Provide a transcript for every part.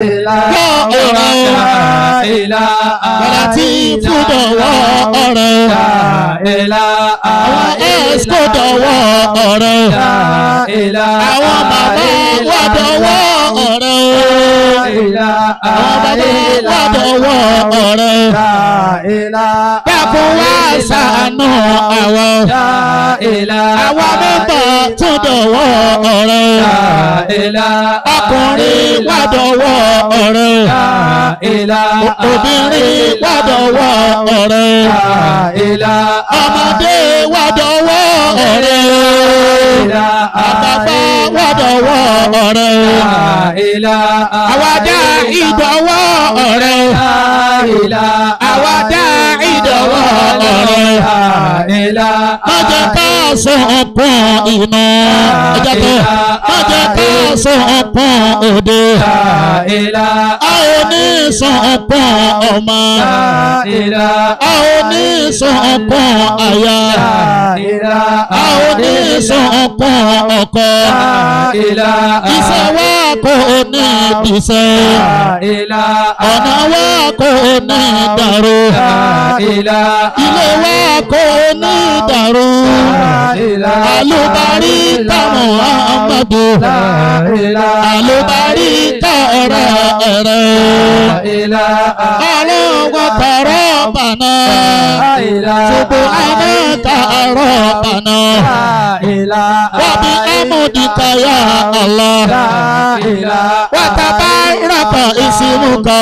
Bàlá tí fún dọ̀wọ́ ọ̀rẹ́. Àwọn ẹ̀sìkò dọ̀wọ́ ọ̀rẹ́. Àwọn bàbá wà dọ̀wọ́ ọ̀rẹ́. Àwọn bàbá wà dọ̀wọ́ ọ̀rẹ́. Dákun wá ṣàánú àwọn. Àwọn mẹ́fà tún dọ̀wọ́ ọ̀rẹ́. Ọkùnrin wà dọ̀wọ́ ọ̀rẹ́. Obìnrin wà dọ̀wọ́ ọ̀rẹ́. Ọmọdé wà dọ̀wọ́ ọ̀rẹ́. Àgbàgbà wà dọ̀wọ́ ọ̀rẹ́. Àwàdà ìdọ̀wọ́ ọ̀rẹ́. Àwàdà ìdọ̀wọ́ ọ̀rẹ́. Má jẹ́ ká sọ̀pọ̀ iná. Má jẹ́ ká sọ̀pọ̀ òde. A ò ní sọ̀pọ̀ ọmọ. A ò ní sọ̀pọ̀ aya. A ò ní sọ̀pọ̀ ọkọ. Iṣẹ́ wa kò ní bìṣẹ́. Ọ̀nà wa kò ní dàrú. Ilé wa kò ní dàrú. Àlùbáríkà Muhammadu. Àlùbáríkà ọ̀rẹ́ ẹ̀rẹ́. Ọlọ́wọ́ tọrọ bàná. Subhanaka rabbana. Wa bi amdika ya Allah. Wa tabaraka ismuka.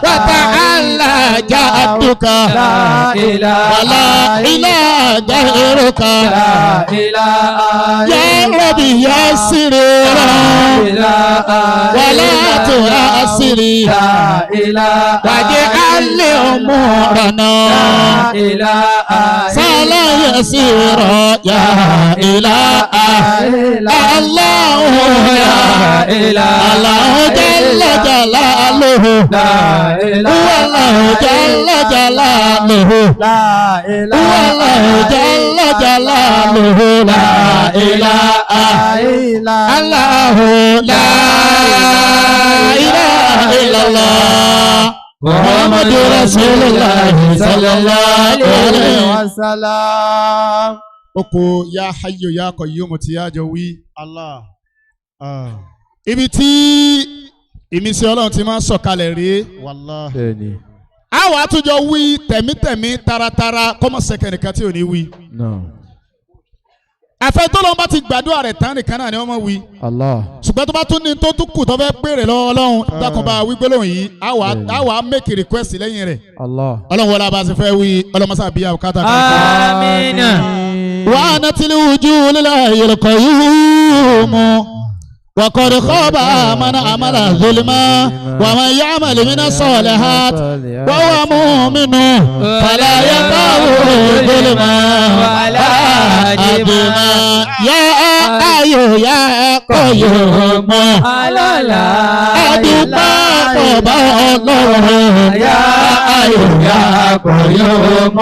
Wa ta'ala jadduka. Wa la ilaha ghayruka. Ya Rabbi yassir. Wa la tu'assir. Waj'al umurana sala yasira ya ilaha Allah ya ilaha Allah jalla jalaluhu Allah jalla jalaluhu Allah jalla jalaluhu la ilaha Allah la ilaha illallah Muhammadu Rasulullah sallallahu alaihi wasallam. Oko ya hayyu ya qayyum tí a jọ wí. Allah. Ibi tí ìmísí Ọlọ́run ti máa ń sọ̀kalẹ̀ rí. Wallahi. Àwọn àtúnjọ wí tẹ̀mítẹ̀mí taratara kọ́mọ̀sẹ̀kẹ̀ nìkan tí ò ní wí. Àfẹ́ tó lọ́n bá ti gbàdúrà rẹ̀ tán nìkan náà ni wọ́n máa wí. Ṣùgbọ́n tó bá tún ní tó tún kù tó fẹ́ béèrè lọ́wọ́ Ọlọ́run dákun bá wí gbólóhùn yìí á wà make request lẹ́yìn rẹ̀. Ọlọ́run wọlé abá ṣe fẹ́ wí ọlọ́mọṣà bíyà òkàtà kan. Amina. Wa anatil wujuh lillahil qayyum. وقد خاب من عمل ظلما ومن يعمل من الصالحات وهو مؤمن فلا يخاف ظلما ولا هضما يا حي يا قيوم أدوما قبا الله يا حي يا قيوم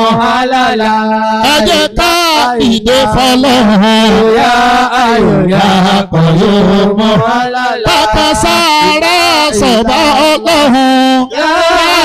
أجتا إيدي فالله يا حي يا قيوم Papa Sara Soba Ọlọ́run.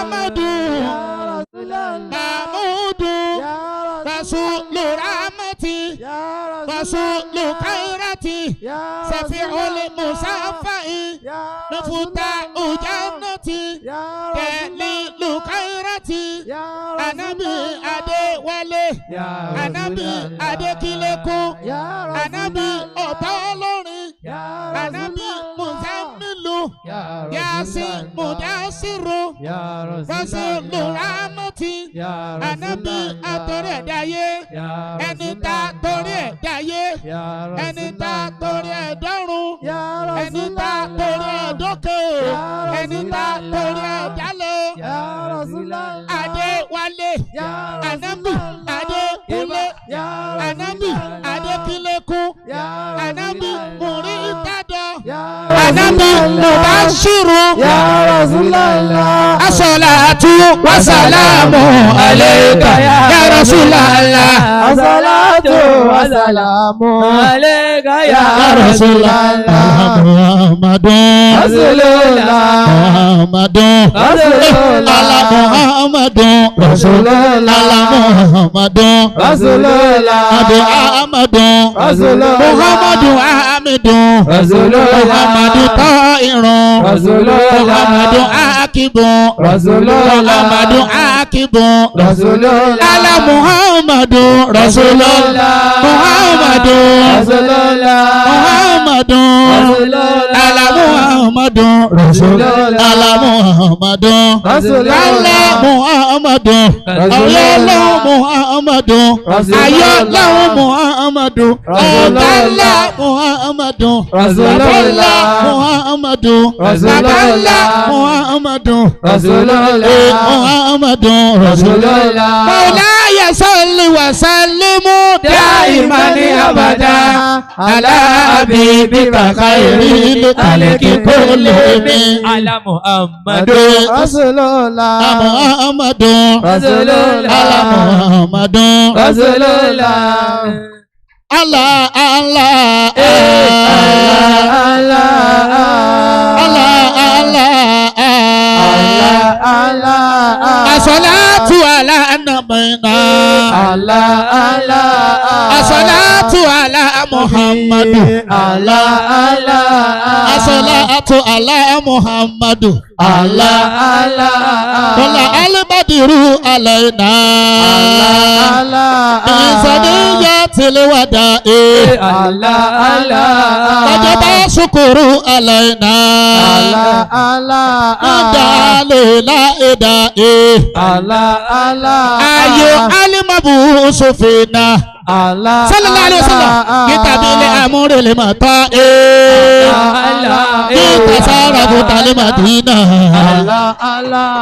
Muhammadu Mahmudu Rasulu Rahmati Rasulu Khairati Safi'ul Musafai Nufuta Ujannati Dalilu Khairati Anabi Adewale Anabi Adekileku Anabi Ọ̀tọ́lọ́rin Anabi Muzammilu Yasin Mudasiru Rasulu Rahmati Anabi Atoredaye ẹni tá torí ẹ̀ dáyé ẹni tá torí ẹ̀ dọ́run ẹni tá torí ẹ̀ dókè ẹni tá torí ẹ̀ dálẹ̀ Adéwálé Anabi Adékúnlé Anabi Adékílékún Anabi Muritado Anabi Mubashiru As-salatu wa salamu alayka ya Rasulallah As-salatu wa salamu alayka ya Rasulallah Muhammadun Rasulullah Muhammadun Rasulullah Muhammadun Rasulullah Muhammadun Rasulullah Muhammadun Rasulullah Muhammadun Hamidun Rasulullah Muhammadun Ta'irun Rasulullah Muhammadun Akibun Rasulullah Muhammadun Akibun Rasulullah Ala Muhammadun Rasulullah Muhammadun Rasulullah Muhammadun Ala Muhammadun Rasulullah Ala Muhammadun Ala Muhammadun Ayọ̀lọ́ Muhammadun Ayọ̀lọ́ Muhammadun Ọ̀dàlá Muhammadun Babala Muhammadun Babala Muhammadun Muhammadun Rasulullah Mawlaya salli wa sallimu daiman abada ala habibika khairil khalqi kullihim ala Muhammadu Rasulullah Muhammadun Rasulullah ala Muhammadun Rasulullah Allah Allah As-salatu ala nabiyina As-salatu ala Muhammadu As-salatu ala Muhammadu Wala al-badiru alayna Insaniyatil wada'i Wajaba shukuru alayna Dalila ida'i Ayu al-mabusu fina Sallallahu alaihi wasallam kita bile amure le mata kita sarabu tali madina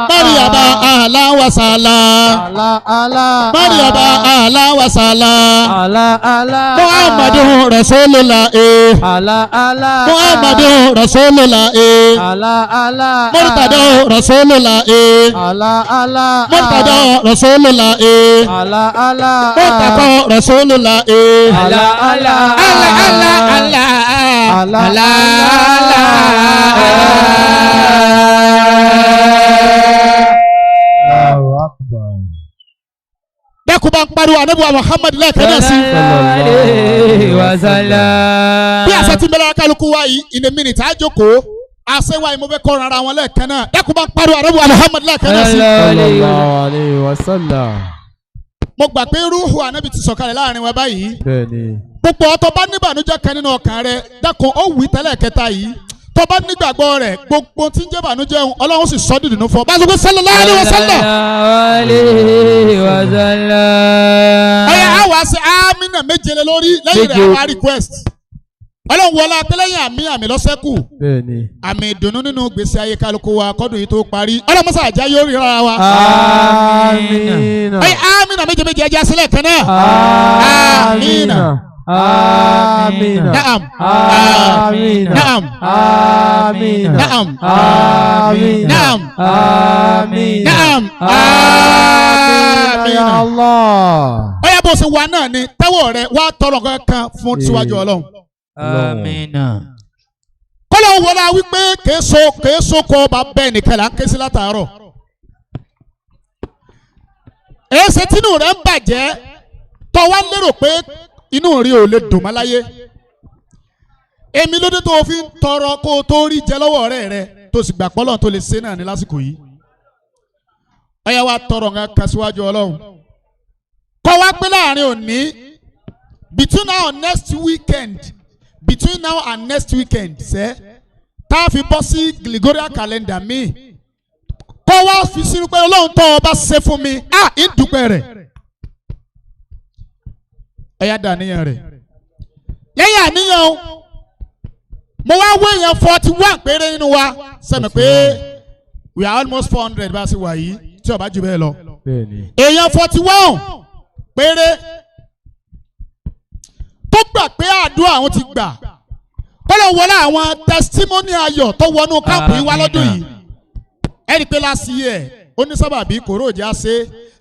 Maryaba ala wasala Maryaba ala wasala Muhammadu Rasulullah Muhammadu Rasulullah Murtada Rasulullah Murtada Rasulullah Murtada Rasulullah Dákun bá ń pariwo Ànábì wa Muhammad lẹ́ẹ̀kan náà sí. Bí àṣẹ tí mẹ́lẹ́ra kálukú wá yìí in a minute á jókòó. Àṣẹ wa yìí mo fẹ́ kọ́ran ara wọn lẹ́ẹ̀kan náà. Dákun bá ń pariwo Ànábì wa Muhammad lẹ́ẹ̀kan náà sí. Mo gbà pé rúhù Ànábì ti sọ̀kalẹ̀ láàrin wa báyìí. Gbogbo ọ̀tọ̀ bá níbànújẹ́ kan nínú ọkàn rẹ̀ dákun ó wí tẹ́lẹ̀ kẹta yìí. Tó bá nígbàgbọ́ rẹ̀ gbogbo tí ń jẹ́ bànújẹ́ òun Ọlọ́run sì sọ dídùn fún ọ. Bá a sọ pé sallallahu alaihi wasallam. Ọ̀yà àwa ṣe àmínà méje lé lórí lẹ́yìn rẹ̀ àwa request. Ọlọ́run wọlé atẹ́lẹ́yìn àmì lọ́sẹ́kù. Àmì ìdùnnú nínú gbèsè ayé kálukú wa kọ́dún yìí tó parí. Ọlọ́run mọ́sá àjá yóò rí rárá wa. Ọ̀yà àmínà méje ẹja sílẹ̀ kan náà. Àmínà. آمين نعم آمين نعم آمين نعم آمين نعم آمين نعم آمين يا الله. Ọ̀yá bó ṣe wà náà ni tẹ́wọ̀ rẹ̀ wá tọrọ kankan fún síwájú Ọlọ́run. Àmín. Kọ́lọ̀ wọlé wípé kèéso kọ́ ọba bẹ́ẹ̀ nìkan là ń ké sí látàárọ̀. èsì tínú rẹ̀ ń bàjẹ́ tó wá lérò pé inú rí ò lè dùn mọ́ láyé. èmi lóde tó fi ń tọrọ kó o tó rí jẹ lọ́wọ́ ọ̀rẹ́ rẹ tó sì gbà pọ́lọ́n tó lè ṣe náà ní lásìkò yìí. ọ̀yá wa tọrọ nǹkan kan síwájú Ọlọ́run. kọ́ wá pé láàrin òní between now and next weekend ṣe tá a fi bọ́ sí Gregorian calendar mi kọ́ wá fi sínú pé Ọlọ́run tó o bá ṣe fún mi ń dúpẹ́ rẹ̀. ọ̀yá dà níyàn rẹ̀ lẹ́yìn àníyàn mo wá wé èèyàn 41 péré nínú wa sẹ́mi pé we are almost 400 bá a ṣe wà yìí tí ó bá jù bẹ́ẹ̀ lọ. èèyàn 41 péré tó gbà pé àdúrà àwọn ti gbà kọ́lọ̀ wọlé àwọn testimony ayọ̀ tó wọnú káàpù yìí wá lọ́dún yìí. ẹ̀rí pé last year onísábàbí kòró òjá ṣe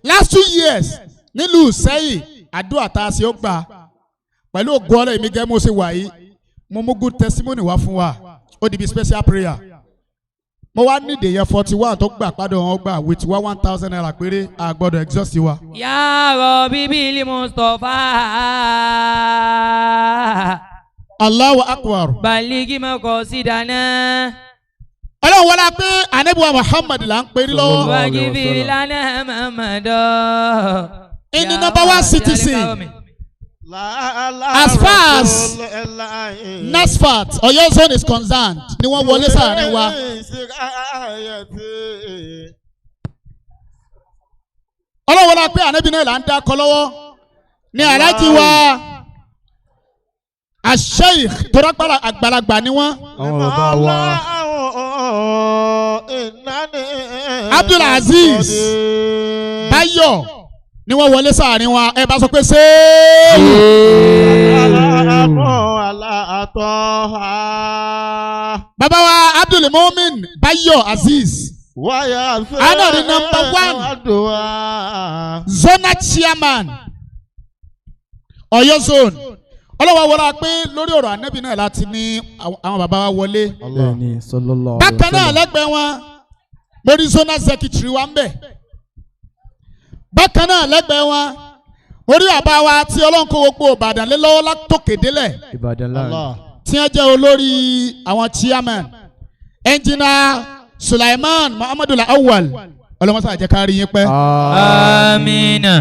last 2 years nílùú Ìṣẹ́yìn àdúrà tá a ṣe ó gbà pẹ̀lú ògo Ọlọ́run èmi gẹ́gẹ́ mo ṣe wà yìí mo mú good testimony wá fún wa ó di bí special prayer. mo wá nídìí yẹn 41 tó gbà padà wọn gbà with 1,000 naira péré àgbọ̀dọ̀ exhaust wa. Ya Rabbi bil Mustafa. Allahu akbar. Baligi maqasidana. Ọlọ́run wọlé pé Ànábì wa Muhammad là ń pèrè lọ́wọ́. Wajibir lana Muhammadu. In the number 1 citizen. As far as Nasfat Ọ̀yọ́ zone is concerned ni wọ́n wọlé sáàrin wa. Ọlọ́run wọlé pé Ànábì náà là ń dákọ lọ́wọ́ ní aláàjì wa Sheikh torápàrà àgbàlagbà ni wọ́n. àwọn bàbá wa. Abdul Aziz Bayo ni wọ́n wọlé sáàrin wa ẹ bá sọ pé ṣé. bàbá wa Abdul Mumin Bayo Aziz ana the number 1 zonal chairman Ọ̀yọ́ zone. Ọlọ́wọ́ wọlé pé lórí ọ̀rọ̀ Ànábì náà láti ní àwọn bàbá wa wọlé. bákan náà lẹ́gbẹ̀ẹ́ wọn lórí zonal secretary wa ń bẹ̀. bákan náà lẹ́gbẹ̀ẹ́ wọn orí àbá wa tí Ọlọ́run kó gbogbo Ìbàdàn lé lọ́wọ́ látòkè délẹ̀ tí wọ́n jẹ́ olórí àwọn chairman engineer Sulaiman Muhammadu Awwal Ọlọ́run sáà jẹ́ ká rí yín pẹ́. Amina.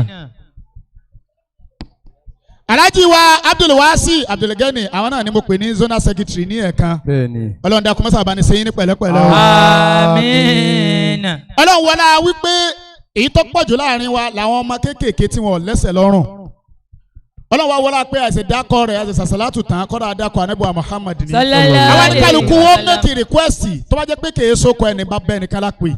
Alhaji wa Abdul Wasi Abdulgani àwọn náà ni mo pè ní zonal secretary ní ẹ̀kan. Ọlọ́run dákun mọ́sá bá ní sẹ́yìn ní pẹ̀lẹ́pẹ̀lẹ́. Amina. Ọlọ́run wọlé wípé èyí tó pọ̀jù láàrin wa làwọn ọmọ kéékèèké tí wọ́n lẹ́sẹ̀ lọ́rùn. Ọlọ́run wa wọlé pé àìsè dákọ̀ rẹ̀ àìsè sàṣàlátù tán kọ́dà dákọ̀ Ànábì wa Muhammad ni. àwọn àníkàlùkù wọ́n mẹ́kì request tó bá jẹ́ pé kèé sókò ẹni bá bẹ́ẹ̀ ní kálápè.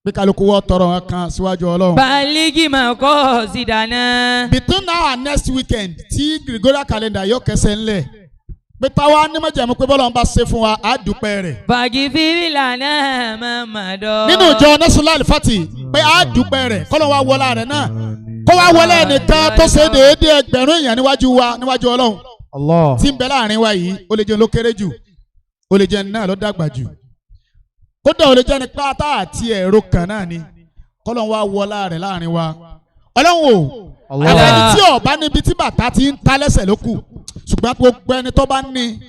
Bí kálukú wọ́n tọrọ wọn kan síwájú Ọlọ́run. Baligi maqasidana. Between now and next weekend tí Gregorian calendar yóò kẹsẹ̀ ńlẹ̀. Pé táwa ní mọ̀jẹ̀mú pé bọ́lá ń bá ṣe fún wa á dúpẹ́ rẹ̀. Wajibir lana Muhammadu. Nínú ìjọ Nasrul Fati pé á dúpẹ́ rẹ̀ kọ́lọ́ wa wọlá rẹ̀ náà. Kó wá wọlé ẹnìkan tó ṣe déédéé ẹgbẹ̀rún èèyàn níwájú Ọlọ́run. Tí ń bẹ láàrin wa yìí ó lè jẹun ló kéré jù ó lè jẹun náà ló dàgbà jù. Kódà ó lè jẹ́ ní pátá àti ẹ̀rọ kan náà ni kọ́lọ́n wá wọlá rẹ̀ láàrin wa. Ọlọ́run o àfẹni tí ọba níbi tí bàtà ti ń ta lẹ́sẹ̀ ló kù ṣùgbọ́n gbogbo ẹni tó bá ní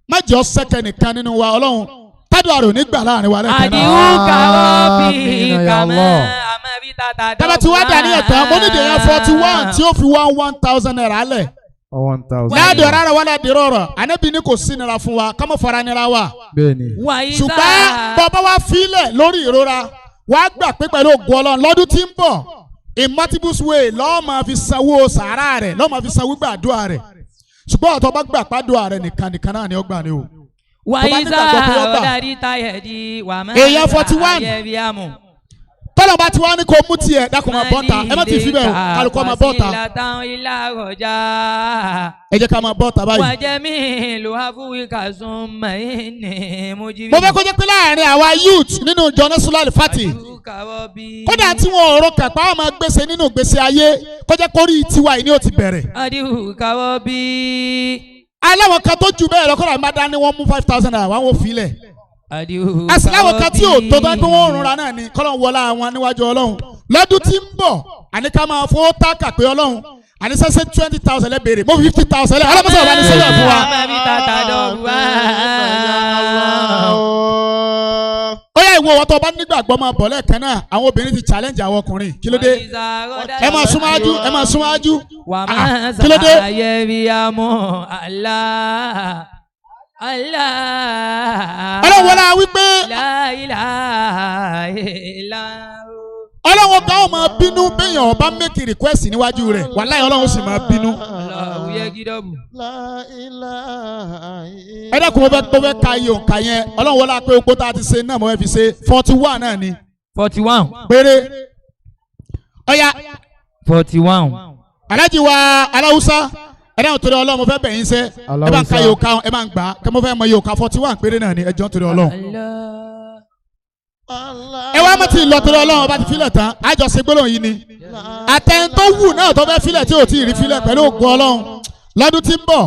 má jẹ́ ọ̀sẹ̀kẹ̀ nìkan nínú wa Ọlọ́run tádùn àrò nígbà láàrin wa lẹ́kẹ̀ẹ́ náà. Àdìhù kàwọ́ bí kàmẹ́ àmọ́bí tàtà dọ́gba. Tábà tí wàá dà ní ẹ̀tàn mo nídìí yẹn 41 tí ó fi 1,000 naira lẹ̀. Láàdì ọ̀rá rẹ̀ wà láàdì rọ̀rọ̀ Ànábì ní kò sí nira fún wa ká mọ̀ fara nira wa. Ṣùgbọ́n bọ́bá wa fílẹ̀ lórí ìrora wàá gbà pé pẹ̀lú ògùn Ọlọ́run lọ́dún tí ń bọ̀ in multiple ways lọ́ọ́ máa fi sanwó sàárà rẹ̀ lọ́ọ́ máa fi sanwó gbàdúrà rẹ̀ ṣùgbọ́n ọ̀tọ̀ bá gbà pàdúrà rẹ̀ nìkan náà ni ó gbà ní o. Èèyàn 41 tọ́lọ̀ bá ti wá ní kò mú tiẹ̀ dákun máa bọ́ta ẹ má ti fi bẹ́ẹ̀ o kálukọ́ máa bọ́ta ẹ jẹ́ ká máa bọ́ta báyìí. mo fẹ́ kó jẹ́ pé láàrin àwa youth nínú ìjọ Nasrul Fati kódà tí wọn ò ro kẹ̀pá wọn máa gbèsè nínú gbèsè ayé kó jẹ́ kórìí tiwa yìí ni ó ti bẹ̀rẹ̀. aláwọ̀ kan tó ju bẹ́ẹ̀ lọ kọ́ra má dání wọ́n mú 5,000 naira wọ́n wò fílẹ̀. Àsìláwọ̀ kan tí ò tó bá pé wọ́n rúnra náà ni kọ́lọ́n wọlá àwọn níwájú Ọlọ́run lọ́dún tí ń bọ̀ àní ká máa fowó táàkà pé ọlọ́run àní sẹ́sẹ́ 20,000 lẹ́ béèrè mo 50,000 lẹ́ ọlọ́mọ sọ̀rọ̀ bá ní sẹ́yìn fún wa. ó yá ìwọ ọ̀tọ̀ bá nígbàgbọ́ máa bọ̀ lẹ́ẹ̀kan náà àwọn obìnrin ti challenge àwọn ọkùnrin kí ló dé ẹ máa súnmáájú kí ló dé. ọlọ́run wọlé wípé ọlọ́run kan ó máa bínú béèyàn ọba make request níwájú rẹ̀ wàláhì ọlọ́run sì máa bínú. ẹ dẹ́kun mo fẹ́ ka iye òǹkà yẹn ọlọ́run wọlé pé opó tá a ti ṣe náà mo fẹ́ fi ṣe 41 náà ni. 41. péré. ọ̀ya. 41. alájí wa aláwùsá ẹ dáhùn torí ọlọ́run mo fẹ́ bẹ̀ yín sẹ́ ẹ bá ń ka iye òǹkà ẹ bá ń gbà kí mo fẹ́ mọ iye òǹkà 41 péré náà ni ẹ jọ̀ọ́ torí ọlọ́run. ẹ wá mọ̀ tí ì lọ torí ọlọ́run ọba ti filẹ̀ tán àjọṣe gbólóhùn yìí ni àtẹn tó wù náà tó fẹ́ filẹ̀ tí ò tí ì rí filẹ̀ pẹ̀lú ògùn ọlọ́run lọ́dún tí ń bọ̀.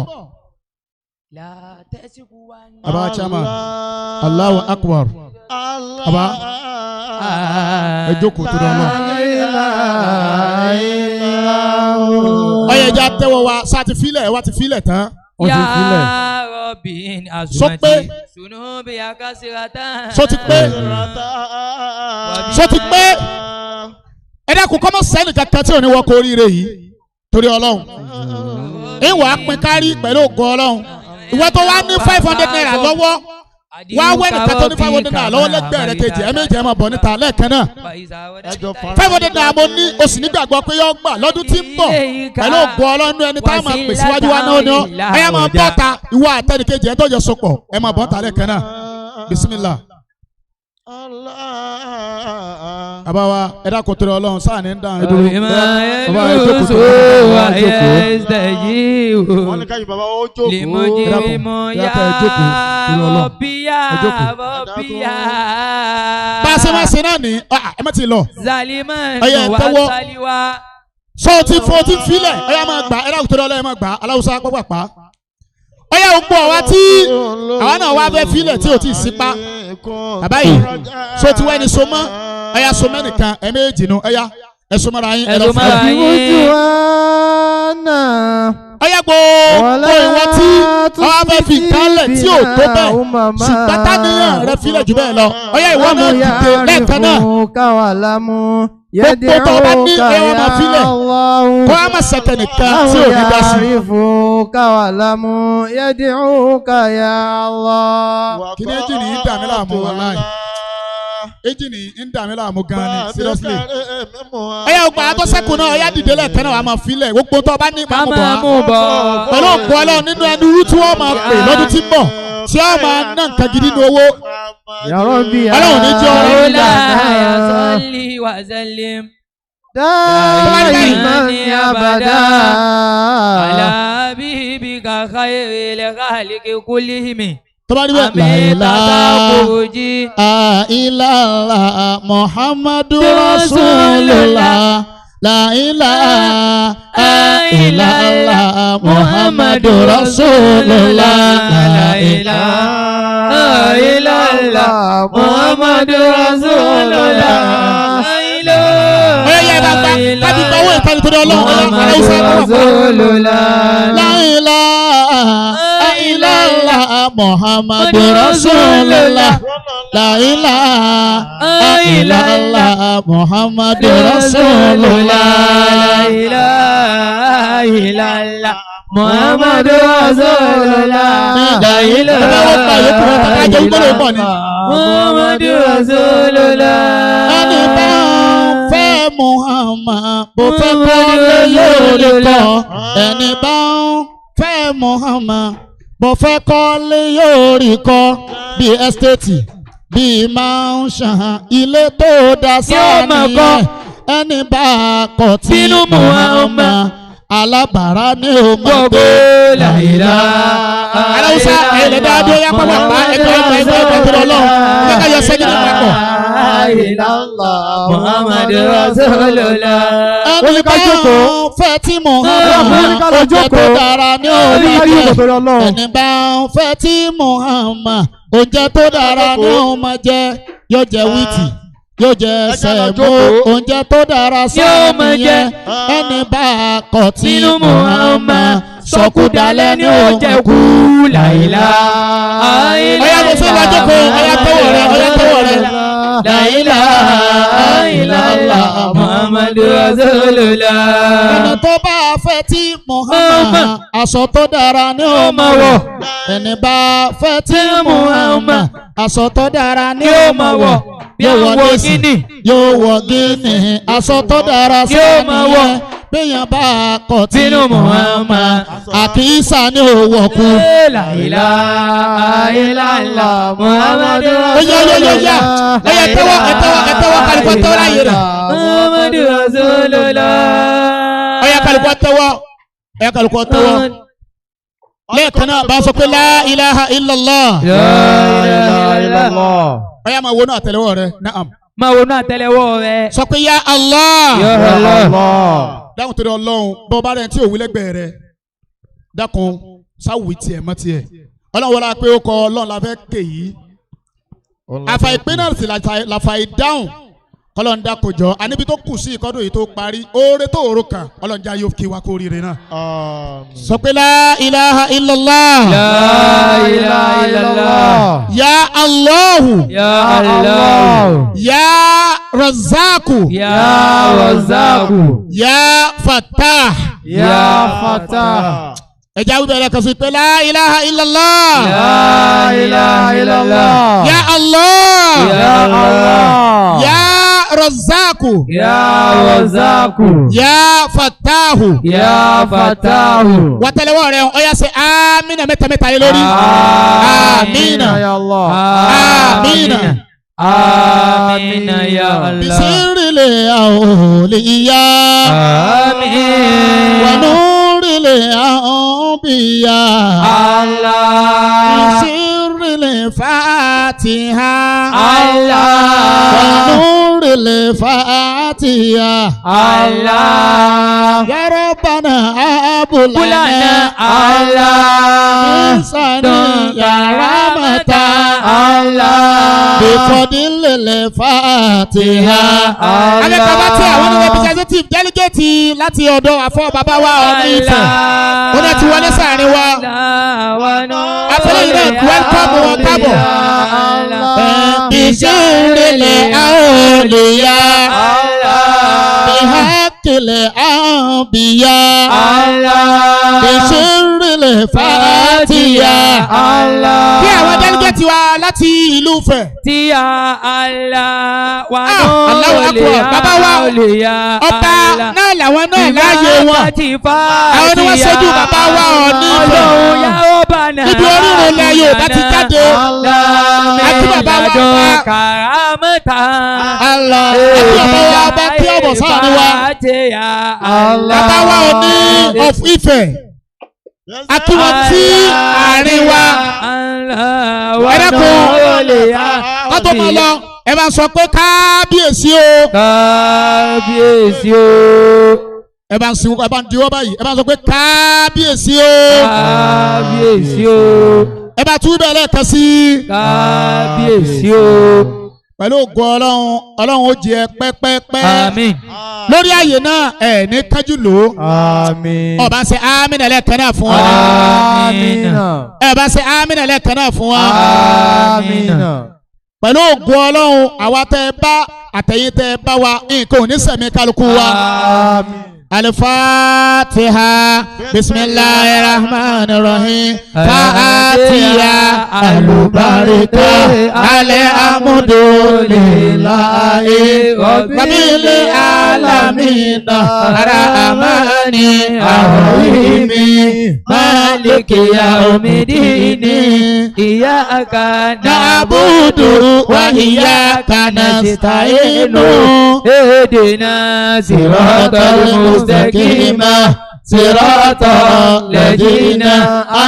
Aba Chama Allahu Akbar Aba ẹ jókòó torí ọlọ́run. ọyẹ ẹja tẹ́wọ́ wa sá ti filẹ̀ ẹ wá ti filẹ̀ tán. So pé so ti pé ẹ dákun kọ́mọ sẹ́ni kankan tí ò ní wọ́n kó oríire yìí torí ọlọ́run ìwà pín kárí pẹ̀lú ògo ọlọ́run ìwọ tó wá ní 500 naira lọ́wọ́ wá wẹ́ nìkan tó ní 500 naira lọ́wọ́ lẹ́gbẹ̀ẹ́ rẹ kejì ẹ méjì ẹ máa bọ̀ níta lẹ́ẹ̀kan náà 500 naira mo ní o sì nígbàgbọ́ pé yọ gbà lọ́dún tí ń bọ̀ pẹ̀lú ògo ọlọ́run ẹni tá a máa pè síwájú wa náà ni ẹ máa bọ́ ta ìwọ àtẹnìkejì ẹ tọ́jọ́ sopọ̀ ẹ máa bọ́ ta lẹ́ẹ̀kan náà bisimilah. Abawa ẹ dákun torí ọlọ́run sáà ní dáhùn ẹdúró bàbá ẹ jókòó tó wọ́n ní káyọ̀ bàbá ó jókòó ẹ dákun ẹ jókòó torí ọlọ́run ẹ jókòó. bá a ṣe máa ṣe náà ní ẹ má ti lọ ọyẹ tẹwọ sọ ti filẹ̀ ọyẹ máa gbà ẹ dákun torí ọlọ́run ẹ máa gbà aláwùsá pápápá ọyẹ ògbó àwa tí àwa náà wá fẹ́ filẹ̀ tí ò tí ì sípa bàbá yìí so ti wá ẹni so mọ́ ẹ̀yà so mẹ́nìkan ẹ̀ méjì nù ẹ̀yà ẹ̀ so mọ́ra yín ẹ̀ lọ fún mi. ọyẹ gbogbo ìwọ tí ọwọ́ fẹ́ fi kálẹ̀ tí ò tó bẹ́ẹ̀ ṣùgbọ́n táníyàn rẹ filẹ̀ jù bẹ́ẹ̀ lọ ọyẹ ìwọ náà dìde lẹ́ẹ̀kan náà gbogbo tó o bá ní ẹwà máa filẹ̀ kó a máa ṣẹ̀kẹ̀ nìkan tí ò ní dá sí. kí ni ejì ní í dà mí láàmú wàláì ejì ní í dà mí láàmú gan ni seriously. ọyá ògbà àtọ́sẹ́kù náà ọyá dìde lẹ́ẹ̀kan náà wà á máa filẹ̀ gbogbo tó o bá ní ìpamọ́ bọ̀ pẹ̀lú òkú ọlọ́run nínú ẹni wú tí wọ́n máa pè lọ́dún tí ń bọ̀ tí wọ́n máa ná nǹkan gidi ní owó. ọlọ́run ní jẹ́ ọ̀rọ̀ ìlà. دائما أبدا على حبيبك خير الخالق كلهم ilaha Muhammadu Rasulullah la ilaha illallah Muhammadu Rasulullah la ilaha illallah Muhammadu Rasulullah la ilaha Muhammadu Rasulullah la ilaha illallah Muhammadu Rasulullah la ilaha illallah Muhammadu Rasulullah la ilaha Muhammadu Rasulullah. ẹni bá ń fẹ́ Muhammad bó fẹ́ kọ́lé yóò lè kọ́ ẹni bá ń fẹ́ Muhammad bó fẹ́ kọ́lé yóò rí kọ́ bí ẹ́stéètì bí mansion ilé tó dá sáà nìyẹn ẹni bá kọ̀ tí Muhammad alábàárà ní o máa gbé làyílá. aláwùsá ẹlẹ́dàá adé yá pápá pa ẹgbẹ́ tó lọ́lọ́ ẹgbẹ́ yọ sẹ́yìn ní papọ̀. Muhammadu Rasulullah. ẹni bá fẹ́ tí Muhammad oúnjẹ tó dára ní orí jẹ ẹni bá fẹ́ tí Muhammad oúnjẹ tó dára ní o máa jẹ yóò jẹ wíìtì yóò jẹ sẹ̀mó oúnjẹ tó dára sáàmì yẹn ẹni bá kọ̀ tí Muhammad sọkúdalẹ̀ ni ó jẹ kú láìlá. ọ̀yá lọ sí ìlàjọ́ kan ọ̀yá tọwọ́ rẹ̀ láìlá ìlàlá Muhammadu Rasulullah. ẹni tó bá fẹ́ tí Muhammad aṣọ tó dára ni ó máa wọ̀. ẹni bá fẹ́ tí Muhammad aṣọ tó dára ni ó máa wọ̀. yóò wọ gíní aṣọ tó dára sáàmì yẹn bẹ́yàn bá kọ̀ tí Muhammad àkísà ni ó wọ̀ kú. láìlá ìlàlá Muhammadu Rasulullah. ẹyẹ tẹ́wọ́ kálukọ́ tẹ́wọ́ láyé rẹ̀. Muhammadu Rasulullah. ẹyẹ kálukọ́ tẹ́wọ́. lẹ́ẹ̀kan náà bá sọ pé la ilaha illallah. ọyá máa wọnú àtẹ́lẹwọ́ rẹ̀. naam. máa wọnú àtẹ́lẹwọ́ rẹ̀. sọ pé ya Allah. ya Allah. dákun torí Ọlọ́run bọ́ bá rẹ̀ tí òwú lẹ́gbẹ̀ẹ́ rẹ̀ dákun sáwùí tiẹ̀ mọ́ tiẹ̀. Ọlọ́run wọlé pé ó kọ Ọlọ́run la fẹ́ ké yìí. àfàìpín náà sì làfàì dáhùn Ọlọ́run dákun jọ àníbi tó kù sí ìkọ́dún yìí tó parí oore tó òru kan Ọlọ́run já yóò kí wa kó rire náà. sọ pé la ilaha illallah. la ilaha illallah. ya Allahu. ya Allah. ya Razzaku. ya Razzaku. ya Fattah. ya Fattah. ẹja wípé ẹ̀rẹ́ kan sí pé la ilaha illallah. la ilaha illallah. ya Allah. ya Allah. ya Razzaku. ya Razzaku. ya Fattahu. ya Fattahu. wàtẹ́lẹ̀wọ́ rẹ̀ ọ̀yà ṣe amínà mẹ́ta yé lórí. amínà ya Allah. amínà. amínà ya Allah. bisiril awliya. àmín. wa nuril anbiya. Allah. bisiril fatiha. Allah. wa nuril fatiha. Allah. ya Rabbana abulana. Allah. insani ya ramata. Allah. bifadilil fatiha. Adékọ̀ọ́bá tí àwọn representative delegate láti ọ̀dọ̀ àfọ bàbá wa Ọọ̀ni Ifẹ̀. Ó dẹ̀ ti wọlé sáàrin wa. Àfọlẹ́yìn náà welcome wọn káàbọ̀. Bisiril awliya. Bihaqil anbiya. Bisiril fatiha. Kí àwọn delegate wa láti ìlú Ifẹ̀. Tí a Allah wà Allahu Akbar. Bàbá wa ọba náà làwọn náà láàyè wọn. Àwọn ni wọ́n ṣojú bàbá wa Ọọ̀ni Ifẹ̀. Ibi orírun ilẹ̀ Yorùbá ti jáde. Àti bàbá wa bá. Allah. Àti bàbá wa bá kí ọ̀bọ̀ sáàrin wa. Bàbá wa Ọọ̀ni of Ifẹ̀. Akíwọ̀n tí àárín wa. Ẹ dákun. Wọ́n tó máa lọ. Ẹ máa sọ pé kábíyèsí o. Kábíyèsí o. Ẹ bá ń sin ẹ bá ń diwọ́ báyìí. Ẹ bá ń sọ pé kábíyèsí o. Kábíyèsí o. Ẹ bá tún bẹ́ẹ̀ lẹ́ẹ̀kan sí. Kábíyèsí o. Pẹ̀lú ògo Ọlọ́run ó jẹ pẹ́pẹ́pẹ́. Àmín. Lórí ààyè náà ẹ̀ ní kájú lò ó. Àmín. Ọba ṣe àmín ẹlẹ́ẹ̀kan náà fún wa. Àmín. Ẹ bá ṣe àmín ẹlẹ́ẹ̀kan náà fún wa. Àmín. Pẹ̀lú ògo Ọlọ́run àwa tẹ́ ẹ bá àtẹ̀yìn tẹ́ ẹ bá wa nǹkan ò ní sẹ̀mí kálukú wa. Àmín. Al-Fatiha. Bismillahirrahmanirrahim. Fatiha. Al-Barika. Alhamdulillahi Rabbil alamin. Ar-Rahmani Ar-Rahim. Maliki yawmiddin. Iyyaka Na'budu wa iyyaka nasta'in. Ihdina siratal mustaqim. صراط الذين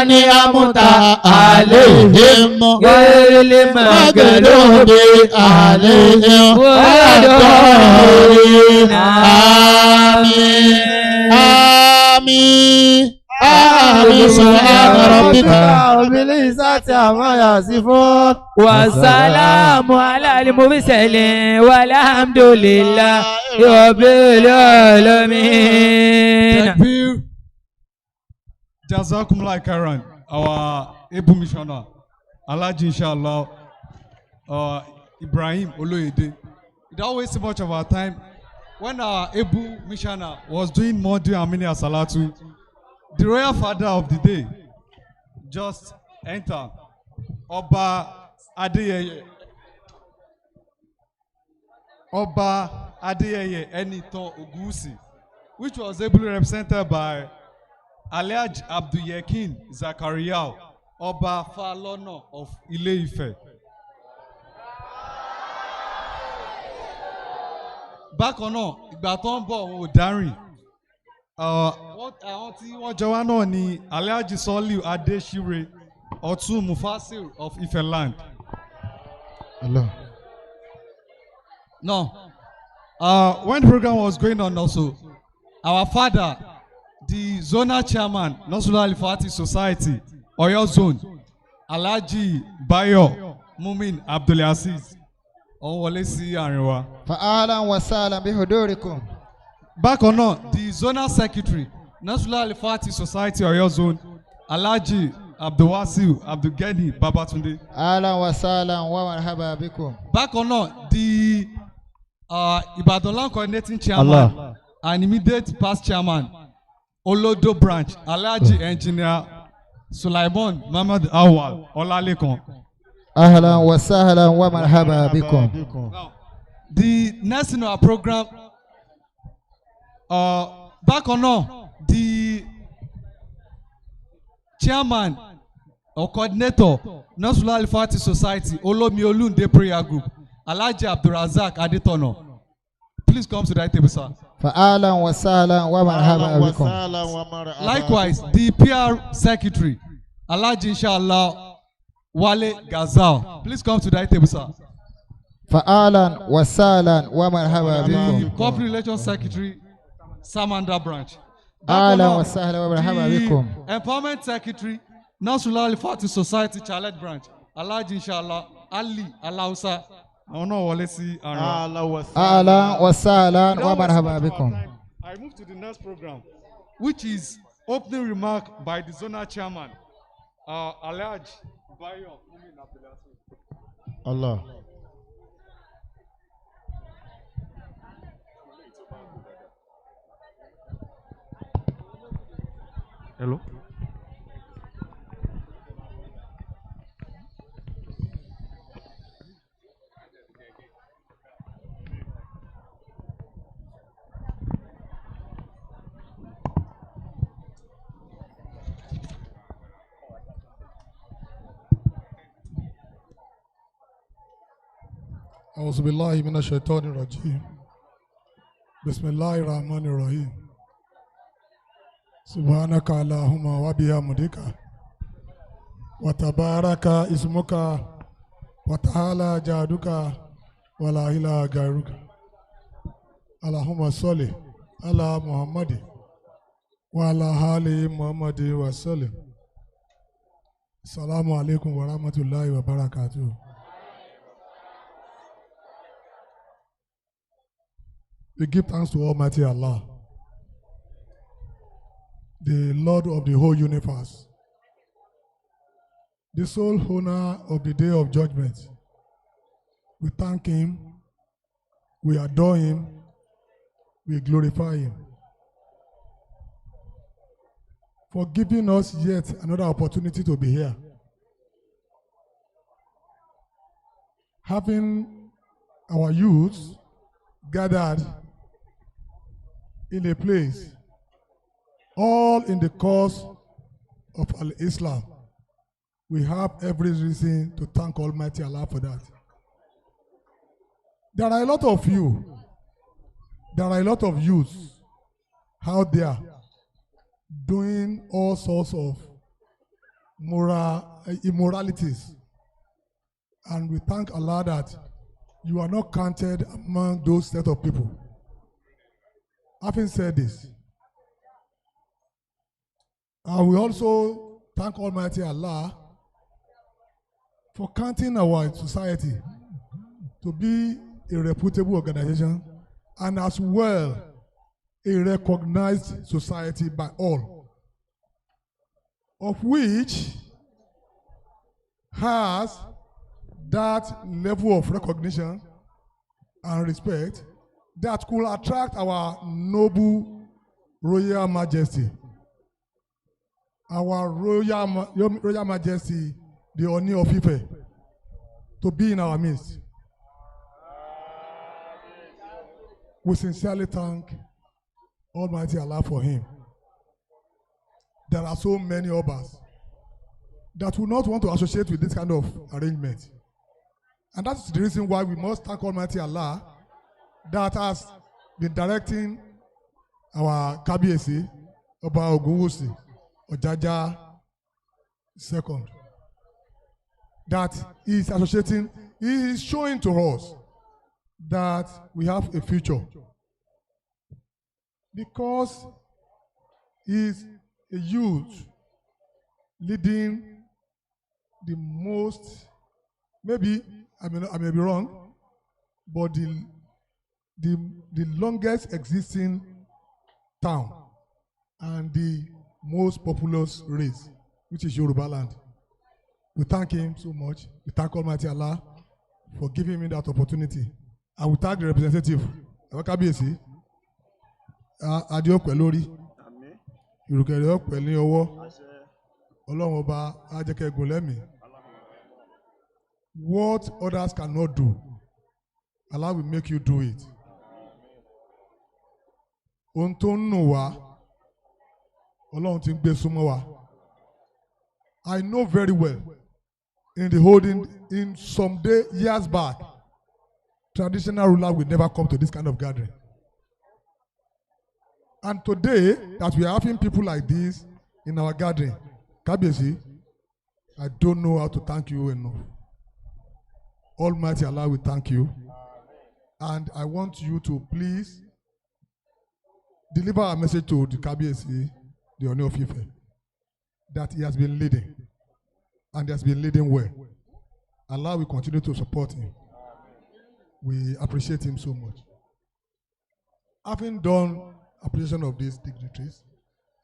أنعمت عليهم غير المغضوب عليهم ولا الضالين آمين آمين آمين سبحان ربك رب العزة عما يصفون والسلام على المرسلين والحمد لله رب العالمين. Takbir. Jazakumullah khairan. Our Ebu Missioner, Alhaji Inshallah, Ibrahim Oloyede. We don't waste much of our time. When our Ebu Missioner was doing Modi Amini Asalatu, the royal father of the day just entered. Oba Adeyeye. Oba Adeyeye Enitan Ogusi, which was ably represented by Alhaji Abdul Yakin Zakaria, Oba Falona of Ile-Ife. Bákan náà, ìgbà tó ń bọ̀ wọn ò dárìn. Àwọn tí wọ́n jọ wá náà ni Alhaji Soliu Adeshire Ọ̀tún Mufasir of Ife-land. Now, when the program was going on also, our father, the zonal chairman, Nasrullah Al-Fati Society, Oyo Zone, Alhaji Bayo Mumin Abdulaziz, Onwole sí àárín wa. فأهلا وسهلا بحضوركم. Bákan náà, the zonal secretary, Nasrullah Al-Fati Society, Oyo Zone, Alhaji Abdulwasiu Abdulgani Babatunde. أهلا وسهلا ومرحبا بكم. Bákan náà, the Ibadan Land Coordinating Chairman and immediate past chairman, Olodo branch, Alhaji Engineer Sulaiman Muhammad Awal Olalekan. أهلا وسهلا ومرحبا بكم. Now, the next in our program, bákan náà, the chairman or coordinator, Nasrullah Al-Fati Society, Olomi Olunde Prayer Group, Alhaji Abdulrazak Adetono. Please come to the right table, sir. فأهلا وسهلا ومرحبا بكم. Likewise, the PR secretary, Alhaji Inshallah Wale Gazal. Please come to the right table, sir. فأهلا وسهلا ومرحبا The بكم. corporate relations secretary, Samandra branch. أهلا وسهلا ومرحبا بكم. The empowerment secretary, Nasrullah Al-Fati Society Chalet branch, Alhaji Inshallah Ali Alausa. I know Wale sí àárín. أهلا وسهلا ومرحبا بكم. I move to the next program, which is opening remark by the zonal chairman, Alhaji Bayo Mumin Abdulaziz. الله. Hello. أعوذ بالله من الشيطان الرجيم بسم الله الرحمن الرحيم سبحانك اللهم وبحمدك وتبارك اسمك وتعالى جادك ولا إله غيرك اللهم صل على محمد وعلى آل محمد وسلم. السلام عليكم ورحمة الله وبركاته. We give thanks to Almighty Allah, the Lord of the whole universe, the sole owner of the day of judgment. We thank Him, we adore Him, we glorify Him for giving us yet another opportunity to be here. Having our youth gathered in a place, all in the cause of Al-Islam, we have every reason to thank Almighty Allah for that. There are a lot of youths out there doing all sorts of immoralities, and we thank Allah that you are not counted among those set of people. Having said this, I will also thank Almighty Allah for counting our society to be a reputable organization and as well a recognized society by all, of which has that level of recognition and respect that could attract our noble Royal Majesty, our Royal Majesty, the Oni of Ife, to be in our midst. We sincerely thank Almighty Allah for him. There are so many of us that will not want to associate with this kind of arrangement. And that's the reason why we must thank Almighty Allah that has been directing our Kabiyesi, Oba Ogunwusi, Ojaja II, that he is associating, he is showing to us that we have a future. Because he is a youth leading the most, maybe I may be wrong, but the longest existing town and the most populous race, which is Yoruba land. We thank him so much. We thank Almighty Allah for giving me that opportunity. I will thank the representative, Kabiyesi, Adéọpẹ́ lórí, ìrùkẹ̀rẹ̀ ọ̀pẹ̀ ní ọwọ́, Ọlọ́run ọba á jẹ́ kẹ́ gùn lẹ́mìí. What others cannot do, Allah will make you do it. Ohun tó ń nù wá, Ọlọ́run ti ń gbé súnmọ́ wa. I know very well, in some years back, traditional ruler will never come to this kind of gathering. And today, that we are having people like this in our gathering, Kabiyesi, I don't know how to thank you enough. Almighty Allah will thank you. And I want you to please deliver a message to the Kabiyesi, the Oni of Ife, that he has been leading. And he has been leading well. Allah will continue to support him. We appreciate him so much. Having done appreciation of these dignitaries,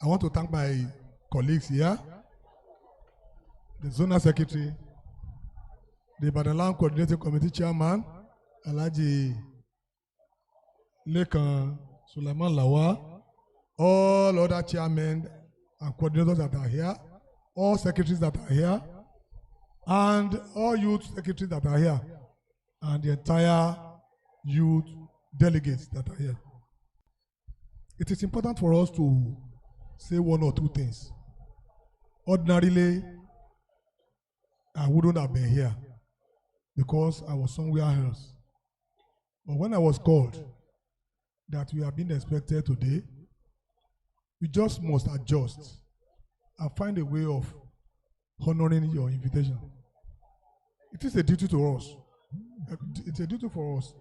I want to thank my colleagues here, the Zonal Secretary, the Badaland Coordinating Committee Chairman, Alhaji Lekan Sulaiman Lawa, all other chairmen and coordinators that are here, all secretaries that are here, and all youth secretaries that are here, and the entire youth delegates that are here. It is important for us to say one or two things. Ordinarily, I wouldn't have been here because I was somewhere else. But when I was called that we are being expected today, we just must adjust and find a way of honoring your invitation. It is a duty to us. It's a duty for us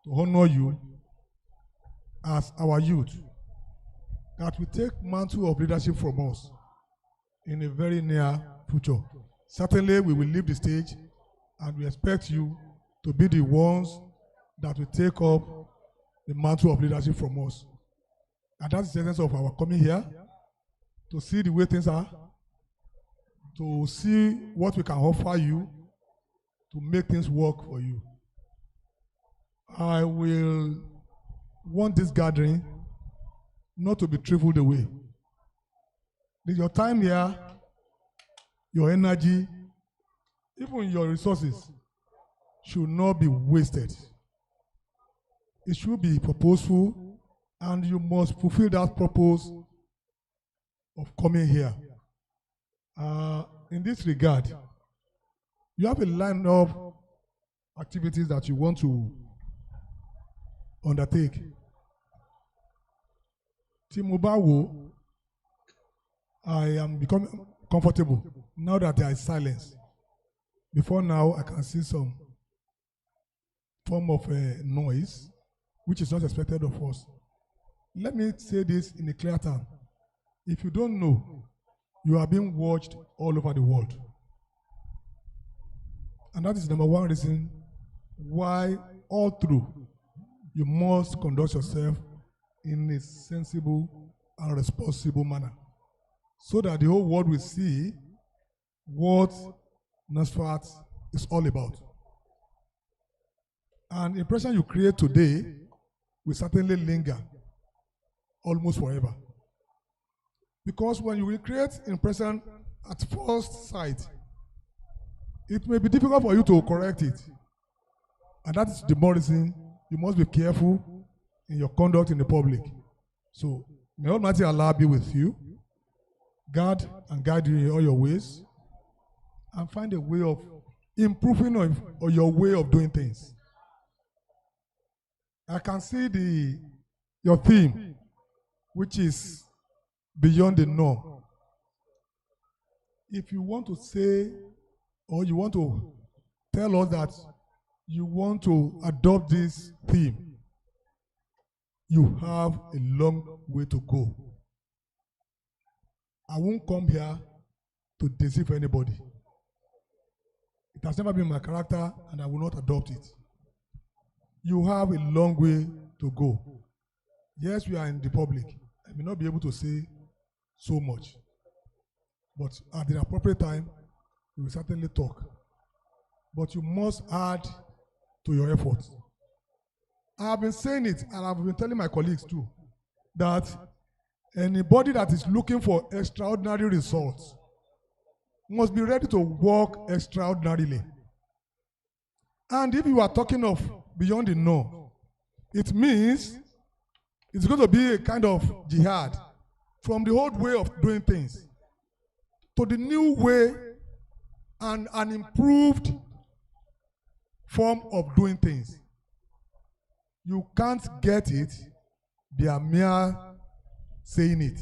to honor you as our youth, that we take mantle of leadership from us in a very near future. Certainly, we will leave the stage and we expect you to be the ones that will take up the mantle of leadership from us. And that's the essence of our coming here, to see the way things are, to see what we can offer you, to make things work for you. I will want this gathering not to be trivialed away. Your time here, your energy, even your resources should not be wasted. It should be purposeful, and you must fulfill that purpose of coming here. In this regard, you have a line of activities that you want to undertake. Timobawo, I am becoming comfortable now that there is silence. Before now, I can see some form of noise, which is not expected of us. Let me say this in a clear term. If you don't know, You are being watched all over the world. And that is number one reason why all through you must conduct yourself in a sensible and responsible manner, so that the whole world will see what Nasfat is all about. And the impression you create today will certainly linger almost forever. Because when you will create impression at first sight, it may be difficult for you to correct it. And that is the more reason you must be careful in your conduct in the public. So, may Almighty Allah be with you, guard and guide you in all your ways, and find a way of improving on your way of doing things. I can see your theme, which is beyond the norm. If you want to say, or you want to tell us that you want to adopt this theme, you have a long way to go. I won't come here to deceive anybody. It has never been my character, and I will not adopt it. You have a long way to go. Yes, we are in the public. I may not be able to say so much. But at the appropriate time, we will certainly talk. But you must add to your efforts. I have been saying it, and I've been telling my colleagues too, that anybody that is looking for extraordinary results must be ready to work extraordinarily. And if you are talking of beyond the norm, it means it's going to be a kind of jihad from the old way of doing things to the new way and an improved form of doing things. You can't get it by mere saying it.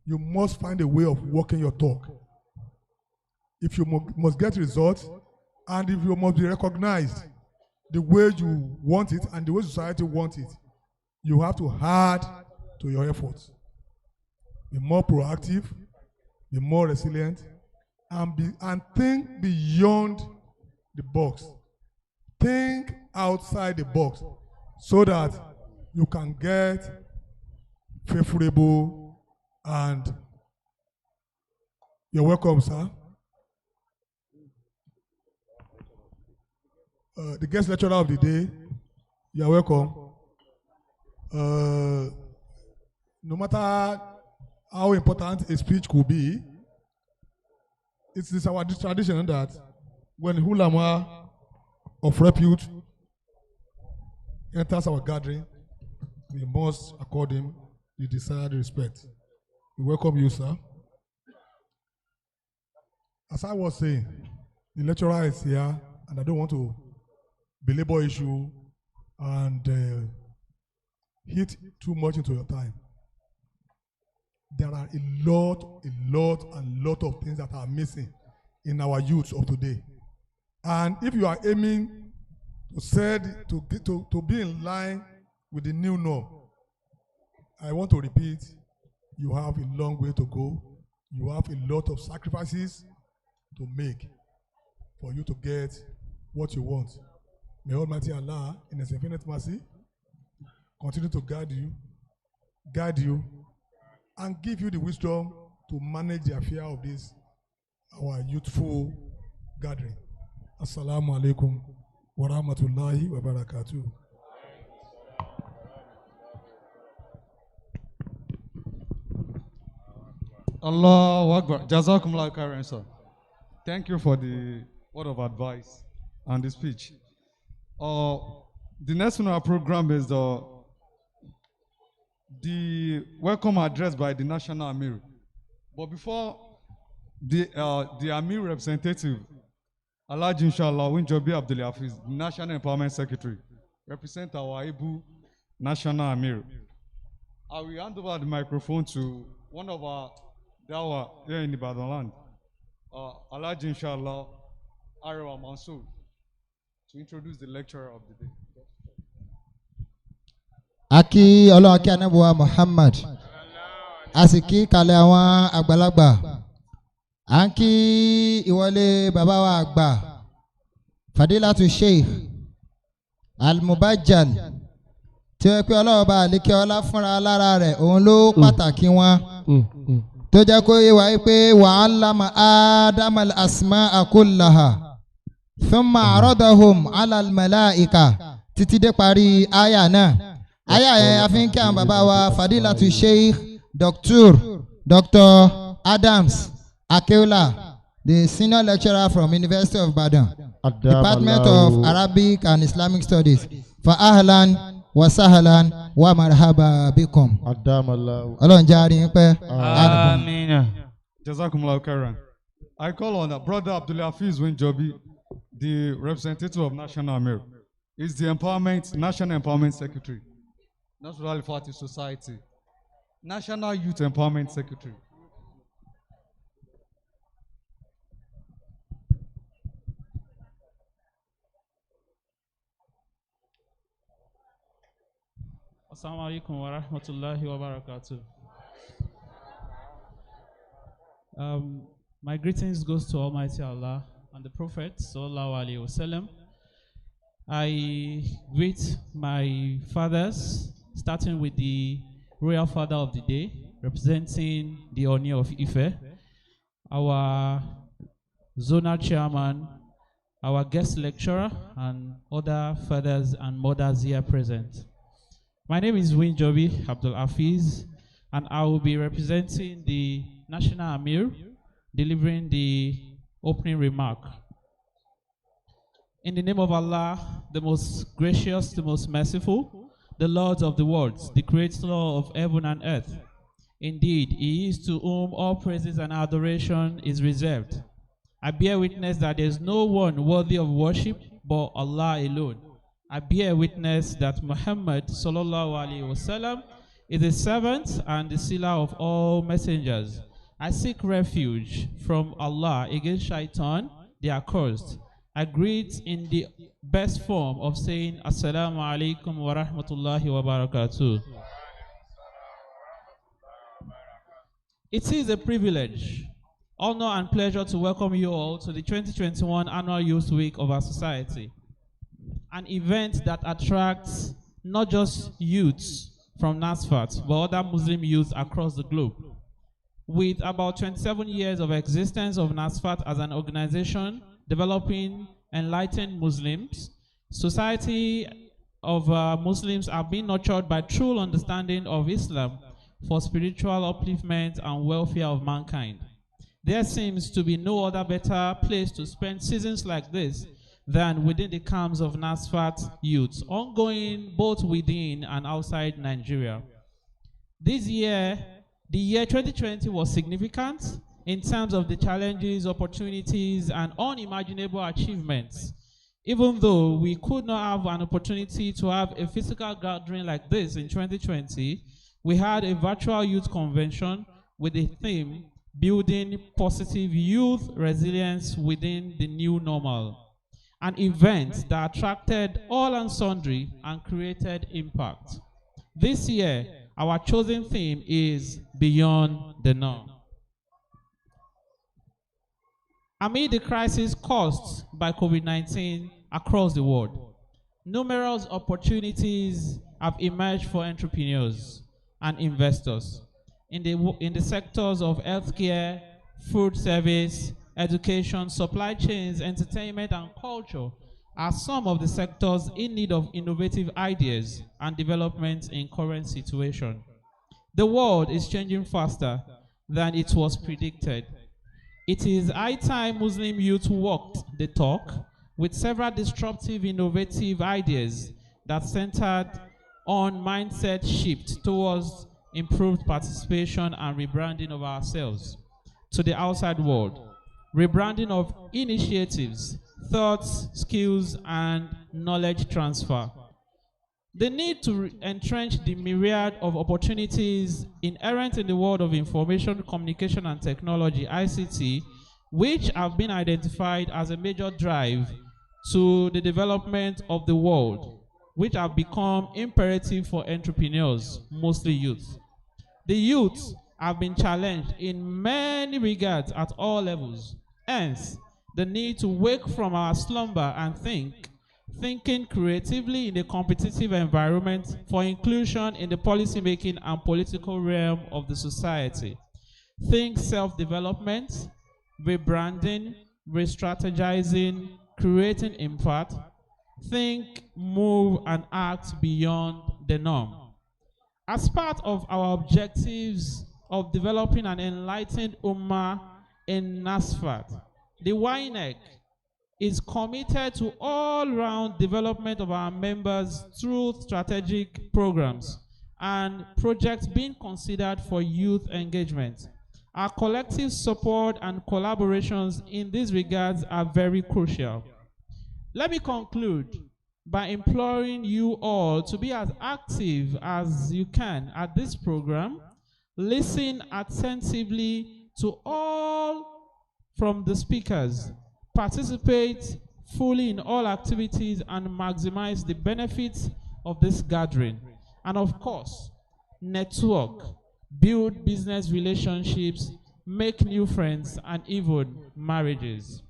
You must find a way of walking your talk. If you must get results, and if you must be recognized the way you want it and the way society wants it, you have to add to your efforts. Be more proactive, be more resilient, and think beyond the box. Think outside the box so that you can get favorable. And you're welcome, sir. The guest lecturer of the day, you're welcome. No matter how important a speech could be, it is our tradition that when ulama of repute enters our gathering, we must accord him the desired respect. We welcome you, sir. As I was saying, the lecturer is here, and I don't want to belabor issue and hit too much into your time. There are a lot of things that are missing in our youth of today. And if you are aiming to be in line with the new norm, I want to repeat, you have a long way to go. You have a lot of sacrifices to make for you to get what you want. May Almighty Allah, in His infinite mercy, continue to guide you, and give you the wisdom to manage the affair of this, our youthful gathering. Assalamu alaikum wa rahmatullahi wa barakatuh. Allahu Akbar. Jazakumullah khairan, sir. Thank you for the word of advice and the speech. The next one on our program is the welcome address by the National Amir. But before the Amir representative, Alhaji Inshallah Winjobi Abdul Hafiz, the National Empowerment Secretary, represent our able National Amir. I will hand over the microphone to one of our Dawah here in Ibadan land, Alhaji Inshallah Arewa Mansour, to introduce the lecturer of the day. Aki Allah Aki Anabuwa Muhammad. a sì kí kalẹ̀ àwọn àgbàlagbà à ń kí ìwọlé bàbá wa àgbà Fadilatu Sheikh Al-Mubajjal tí ó pé ọlọ́wọ́ bá àlékè ọlá fúnra lára rẹ̀ òun ló pàtàkì wọn tó jẹ́ kó yé wa pé wa 'allama Adama al-asma'a kullaha thumma 'aradahum 'ala al-mala'ika títí dé parí àyà náà. Àyà yẹn a fi ń kí àwọn bàbá wa Fadilatu Sheikh Dr. Adams Akeola, the senior lecturer from University of Ibadan, Department of Arabic and Islamic Studies. Fa ahlan wa sahlan wa marhaba bikum. Ọlọ́run jẹ́ àárín pẹ́. Amina. Jazakumullahu khairan. I call on Brother Abdulafiz Winjobi, the representative of National Amir. He's the National Empowerment Secretary, Nasfat Al-Fatih Society, National Youth Empowerment Secretary. Assalamu alaikum wa rahmatullahi wa barakatuh. My greetings goes to Almighty Allah and the Prophet sallallahu alaihi wasallam. I greet my fathers, starting with the royal father of the day, representing the Oni of Ife, our zonal chairman, our guest lecturer, and other fathers and mothers here present. My name is Winjobi Abdul Hafiz, and I will be representing the National Amir, delivering the opening remark. In the name of Allah, the most gracious, the most merciful, the Lord of the worlds, the creator of heaven and earth. Indeed, He is to whom all praises and adoration is reserved. I bear witness that there is no one worthy of worship but Allah alone. I bear witness that Muhammad sallallahu alaihi wasallam is the servant and the sealer of all messengers. I seek refuge from Allah against Shaitan, the accursed. I greet in the best form of saying Assalamu alaikum wa rahmatullahi wa barakatuh. It is a privilege, honor and pleasure to welcome you all to the 2021 Annual Youth Week of our society, an event that attracts not just youths from Nasfat, but other Muslim youths across the globe. With about 27 years of existence of Nasfat as an organization developing enlightened Muslims, society of Muslims are being nurtured by true understanding of Islam for spiritual upliftment and welfare of mankind. There seems to be no other better place to spend seasons like this than within the camps of Nasfat youths, ongoing both within and outside Nigeria. This year, the year 2020 was significant in terms of the challenges, opportunities, and unimaginable achievements. Even though we could not have an opportunity to have a physical gathering like this in 2020, we had a virtual youth convention with the theme, Building Positive Youth Resilience Within the New Normal, an event that attracted all and sundry and created impact. This year, our chosen theme is Beyond the Norm. Amid the crisis caused by COVID-19 across the world, numerous opportunities have emerged for entrepreneurs and investors in the sectors of healthcare, food service, education, supply chains, entertainment, and culture are some of the sectors in need of innovative ideas and development in current situation. The world is changing faster than it was predicted. It is high time Muslim youth walked the talk with several disruptive, innovative ideas that centered on mindset shift towards improved participation and rebranding of ourselves to the outside world, rebranding of initiatives, thoughts, skills, and knowledge transfer. The need to entrench the myriad of opportunities inherent in the world of information, communication, and technology, ICT, which have been identified as a major drive to the development of the world, which have become imperative for entrepreneurs, mostly youth. The youth have been challenged in many regards at all levels. Hence, the need to wake from our slumber and thinking creatively in a competitive environment for inclusion in the policy-making and political realm of the society. Think self-development, rebranding, re-strategizing, creating impact. Think, move, and act beyond the norm. As part of our objectives of developing an enlightened Ummah in Nasfat, the YNEC is committed to all-round development of our members through strategic programs and projects being considered for youth engagement. Our collective support and collaborations in these regards are very crucial. Let me conclude by imploring you all to be as active as you can at this program. Listen attentively to all from the speakers. Participate fully in all activities and maximize the benefits of this gathering. And of course, network, build business relationships, make new friends, and even marriages.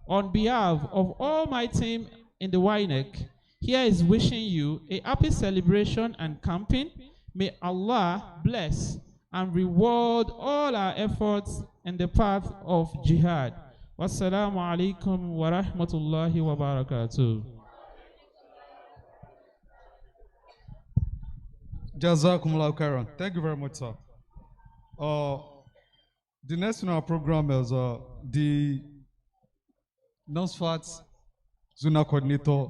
On behalf of all my team in the YNEC, here is wishing you a happy celebration and camping. May Allah bless and reward all our efforts in the path of jihad. Wassalamu alaikum wa rahmatullahi wa barakatuh. Jazakumullahu khairan. Thank you very much, sir. The next in our program is the Nasfat Zona Coordinator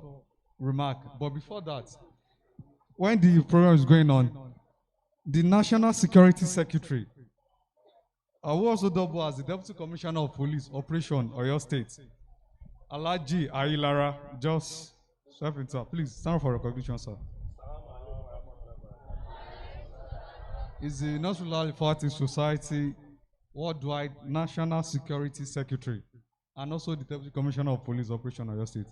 remark. But before that, when the program is going on, the National Security Secretary, who also double as the Deputy Commissioner of Police Operation Oyo State, Alaji Ayilara, just step in, sir. Please stand for recognition, sir. Is the Nasrullah Al-Fatih Society Worldwide National Security Secretary and also the Deputy Commissioner of Police Operation Oyo State.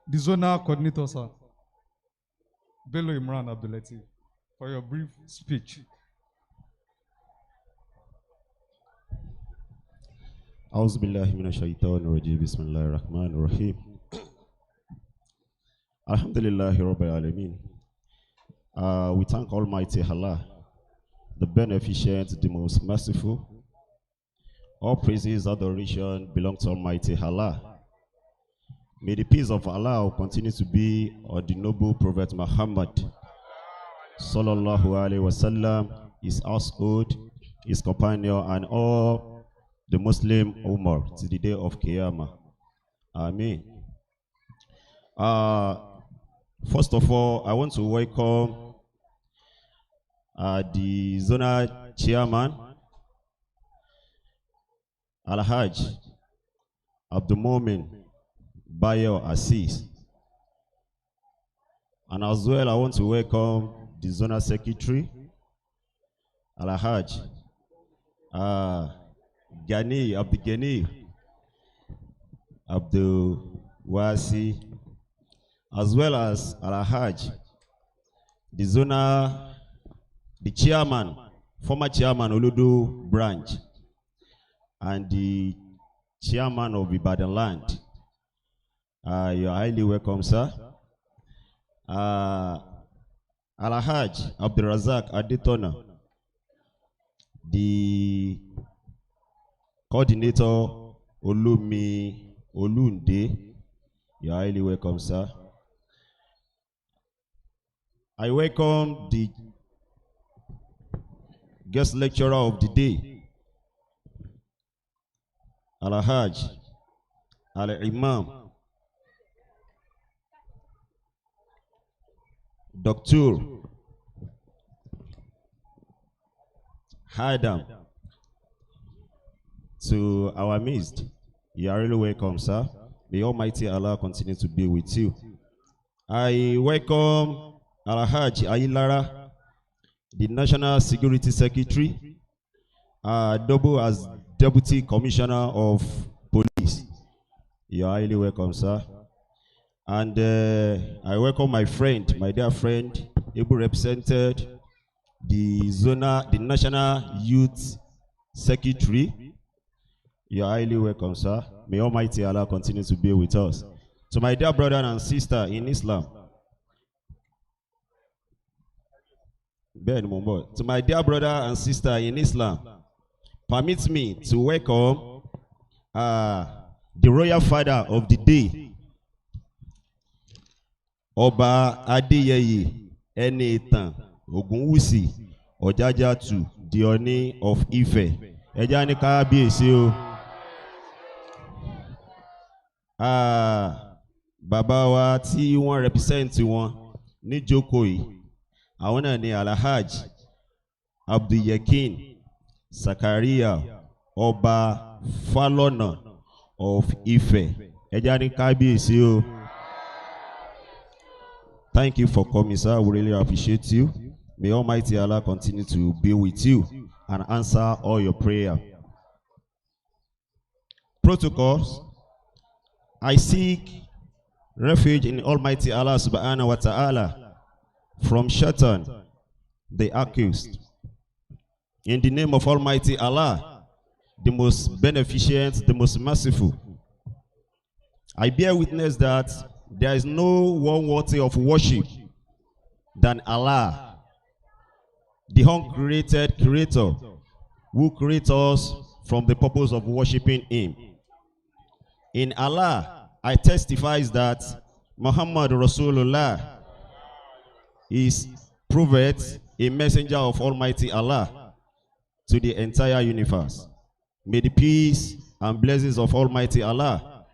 The Zonal Coordinator, sir, Bello Imran Abdulatif, for your brief speech. أعوذ بالله من الشيطان الرجيم بسم الله الرحمن الرحيم الحمد لله رب العالمين. We thank Almighty Allah, the beneficent, the most merciful. All praises, adoration belong to Almighty Allah. May the peace of Allah continue to be on the noble Prophet Muhammad sallallahu alaihi wasallam, his household, his companion, and all the Muslim Ummah to the day of Qiyamah. Amen. First of all, I want to welcome the Zonal Chairman, Al-Hajj Abdul Mumin Bayo Assis. And as well, I want to welcome the Zonal Secretary, Al-Hajj Ghani Abdul Wasi, as well as Al-Hajj, the chairman, former chairman Oludu branch, and the chairman of Ibadan land. You are highly welcome, sir. Al-Hajj Abdul Razak Adetona, the coordinator Olumi Olunde, you are highly welcome, sir. I welcome the guest lecturer of the day, Al-Hajj Al-Imam Dr. Adam, to our midst. You are really welcome, sir. May Almighty Allah continue to be with you. I welcome Al-Hajj Ayilara, the National Security Secretary, double as Deputy Commissioner of Police. You are highly welcome, sir. And I welcome my friend, my dear friend, able represented the National Youth Secretary. You are highly welcome, sir. May Almighty Allah continue to be with us. To my dear brother and sister in Islam. To my dear brother and sister in Islam, permit me to welcome the royal father of the day, Oba Adeyeye Enitan Ogunwusi Ojajatu, the Oni of Ife. Ejani Kábíyèsí o. Bàbá wa tí wọ́n represent wọn ní jókòó yìí, àwọn náà ni Alhaj Abdulyakin Zakaria Ọba Falona of Ife. Ejani Kábíyèsí o. Thank you for coming, sir. We really appreciate you. May Almighty Allah continue to be with you and answer all your prayer. Protocols. I seek refuge in Almighty Allah subhanahu wa ta'ala from Shaitan, the accused. In the name of Almighty Allah, the most beneficent, the most merciful, I bear witness that there is no one worthy of worship than Allah, the uncreated creator, who created us from the purpose of worshiping him. In Allah, I testify that Muhammad Rasulullah is proved a messenger of Almighty Allah to the entire universe. May the peace and blessings of Almighty Allah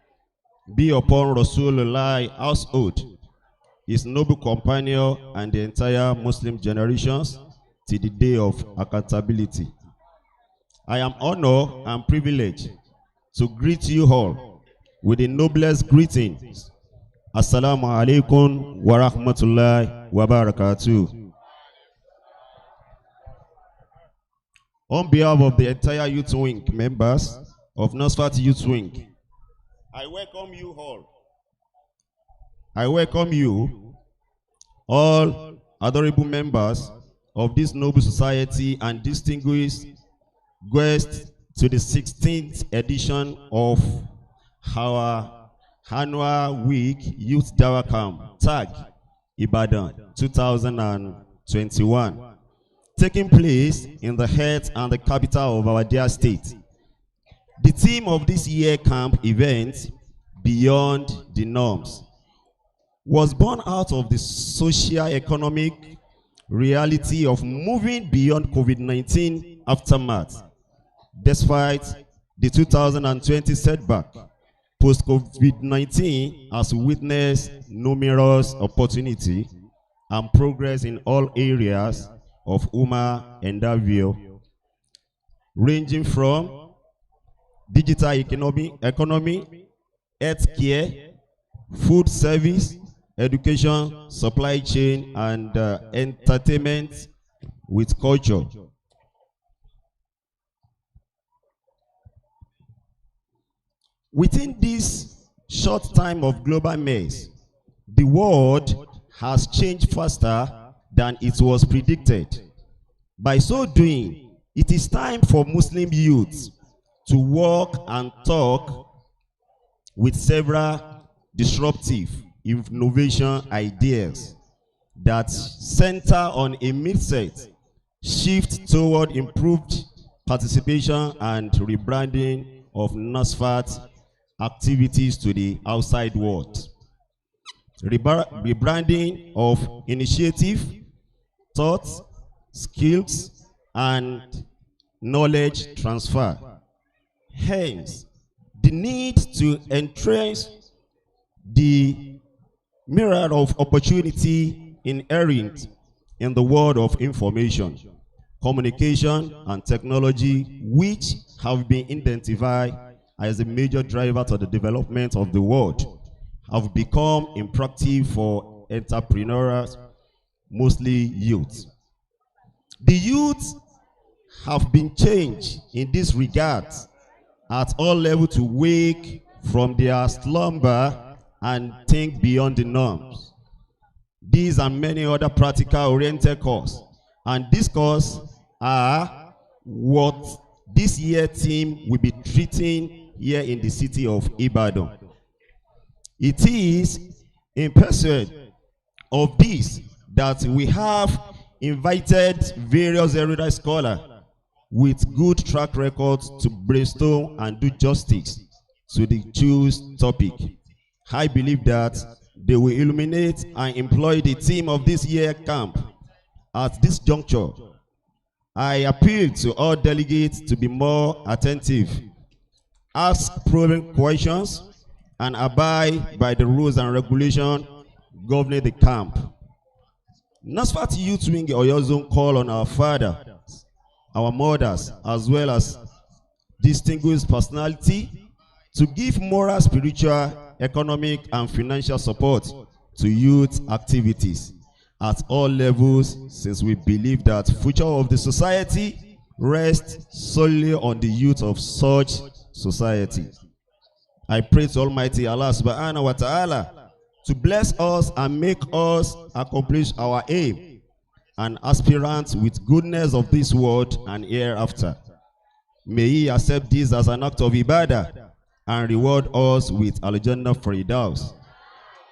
be upon Rasulullah household, his noble companion, and the entire Muslim generations till the day of accountability. I am honored and privileged to greet you all with the noblest greetings. Assalamu alaikum wa rahmatullahi wa barakatuh. On behalf of the entire Youth Wing members of Nasfat Youth Wing, I welcome you all. I welcome you, all adorable members of this noble society and distinguished guests, to the 16th edition of our annual week Youth Dawah Camp, TAG Ibadan 2021, taking place in the heart and the capital of our dear state. The theme of this year camp event, Beyond the Norms, was born out of the socio-economic reality of moving beyond COVID-19 aftermath. Despite the 2020 setback, post-COVID-19 has witnessed numerous opportunity and progress in all areas of human endeavor, ranging from digital economy, healthcare, food service, education, supply chain, and entertainment with culture. Within this short time of global mess, the world has changed faster than it was predicted. By so doing, it is time for Muslim youths to walk and talk with several disruptive innovation ideas that center on a mindset shift toward improved participation and rebranding of Nasfat activities to the outside world. Rebranding of initiative, thoughts, skills, and knowledge transfer. Hence, the need to entrench the myriad of opportunity inherent in the world of information, communication, and technology, which have been identified as a major driver to the development of the world, have become imperative for entrepreneurs, mostly youth. The youth have been changed in this regard at all levels to wake from their slumber and think beyond the norms. These and many other practical-oriented courses and discourse are what this year theme will be treating here in the city of Ibadan. It is in pursuit of this that we have invited various erudite scholars with good track records to brainstorm and do justice to the chosen topic. I believe that they will illuminate and employ the theme of this year camp. At this juncture, I appeal to all delegates to be more attentive, ask probing questions, and abide by the rules and regulations governing the camp. Nasfat Youth Wing Oyo Zone call on our fathers, our mothers, as well as distinguished personality to give moral, spiritual, economic, and financial support to youth activities at all levels, since we believe that the future of the society rests solely on the youth of such society. I pray to Almighty Allah subhanahu wa ta'ala to bless us and make us accomplish our aim and aspirants with goodness of this world and hereafter. May He accept this as an act of ibadah and reward us with Al-Jannah Firdaus.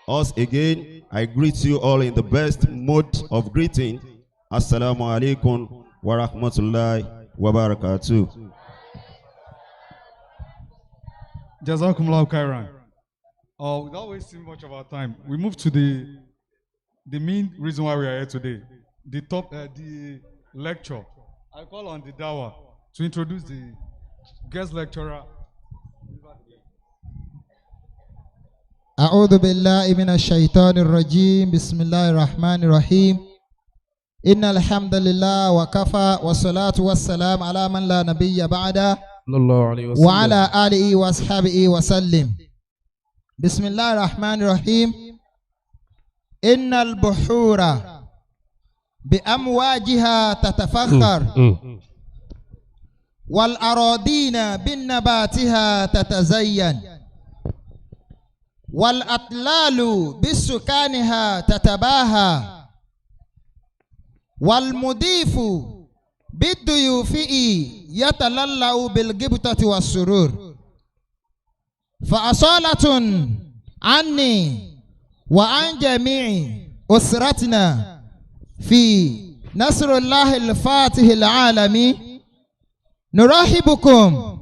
Us again, I greet you all in the best mode of greeting. Assalamu alaikum wa rahmatullahi wa barakatuh. Jazakumullahu khairan. Without wasting much of our time, we move to the main reason why we are here today. The lecture. I call on the Dawah to introduce the guest lecturer. أعوذ بالله من الشيطان الرجيم بسم الله الرحمن الرحيم إن الحمد لله وكفى والصلاة والسلام على من لا نبي بعده وعلى آله وأصحابه وسلم بسم الله الرحمن الرحيم إن البحور بأمواجها تتفخر والأراضين بالنباتها تتزين والأطلال بسكانها تتباهى والمضيف بالضيوف يتللأ بالغبطة والسرور فأصالة عني وعن جميع أسرتنا في نصر الله الفاتح العالمي نرحبكم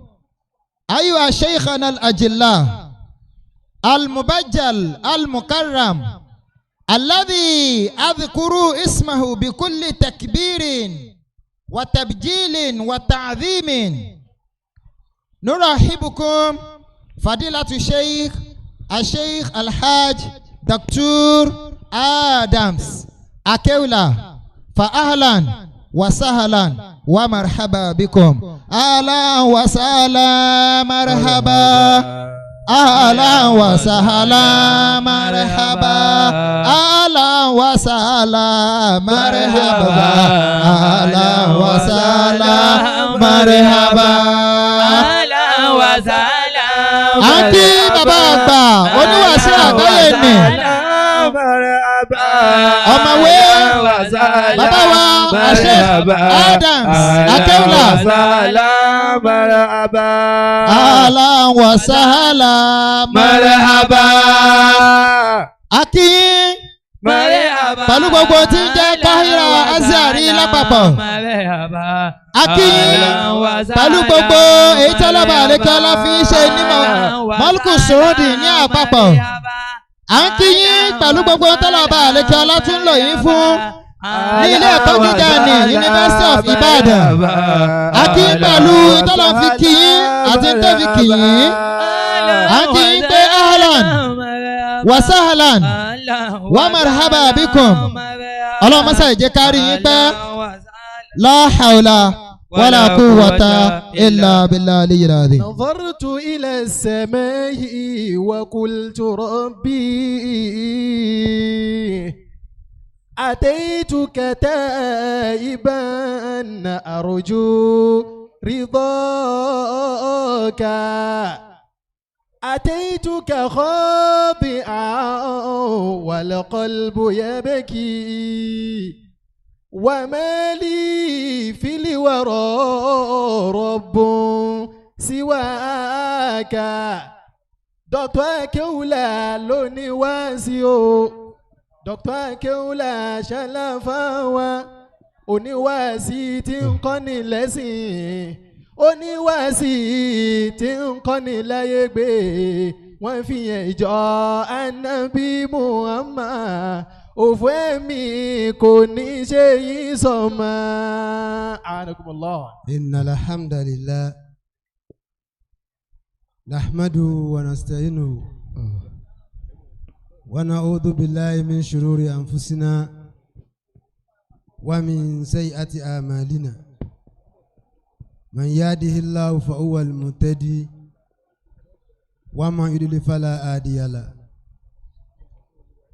أيها شيخنا الأجلاء المبجل المكرم الذي أذكر اسمه بكل تكبير وتبجيل وتعظيم. نرحبكم فضيلة الشيخ الحاج دكتور آدمز أكيولا، فأهلا وسهلا ومرحبا بكم. أهلا وسهلا مرحبا، أهلا وسهلا مرحبا، أهلا وسهلا مرحبا، أهلا وسهلا مرحبا، أهلا وسهلا àǹtí bàbá àgbà oníwàásù àgbáyé ni ọ̀mọ̀wé bàbá wa àṣẹ Adams Akéwùlà. Ahlan wa sahlan marhaba. Akínyín pẹ̀lú gbogbo tí ń jẹ́ Káhírà Azari lápapọ̀. Akínyín pẹ̀lú gbogbo èyí tí ọlọ́ba àlékọ́lá fi ń ṣe nímọ̀ Mọ́lùkù Sòódì ní àpapọ̀. À ń kíyín pẹ̀lú gbogbo tọ́lọ́ba àlékọ́lá tún lò yín fún ní ilé ẹ̀kọ́ gíga ní University of Ibadan. Akínyín pẹ̀lú tọ́lọ́ fi kíyín àti tó fi kíyín. À ń kíyín pé ahlan wa sahlan wa marhaba bikum. Ọlọ́run mọ́sá ìjẹ́ kárí yín pẹ́. La hawla wala quwwata illa billahi aliyyil azim. نظرت إلى السماء وقلت ربي أتيتك تائبا أرجو رضاك، أتيتك خاضعا والقلب يبكي وما لي في الورى رب سواك Dr. Akeula ló ní wáàsí o Dr. Akeula ṣàlàfáwa oníwàásí tí ń kọ́ni lẹ́sìn oníwàásí tí ń kọ́ni láyé gbé wọ́n fi yẹn ìjọ Ànábì Muhammad òfò ẹ̀mí kò ní ṣe yín sọ̀mọ́. Anakumullah. Innal hamdalillah nahmaduhu wa nasta'inuhu wa na'udhu billahi min shururi anfusina wa min sayyiati a'malina man yahdihillahu fa huwal muhtadi wa man yudlil fala hadiya lahu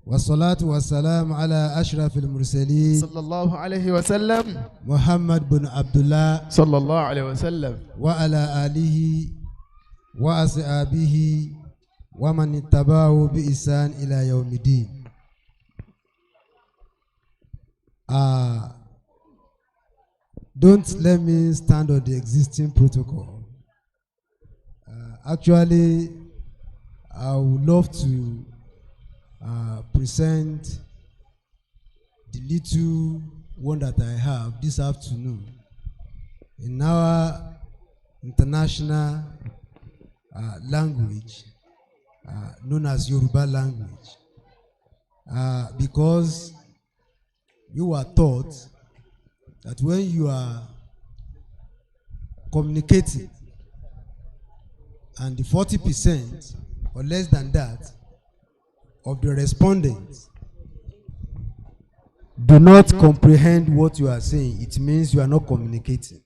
والصلاة والسلام على أشرف المرسلين صلى الله عليه وسلم محمد بن عبد الله صلى الله عليه وسلم وعلى آله وأصحابه ومن اتبعه بإحسان إلى يوم الدين. Don't let me stand on the existing protocol. Actually, I would love to present the little one that I have this afternoon in our international language known as Yoruba language, because you are taught that when you are communicating and the 40% or less than that of the respondents do not comprehend what you are saying, it means you are not communicating.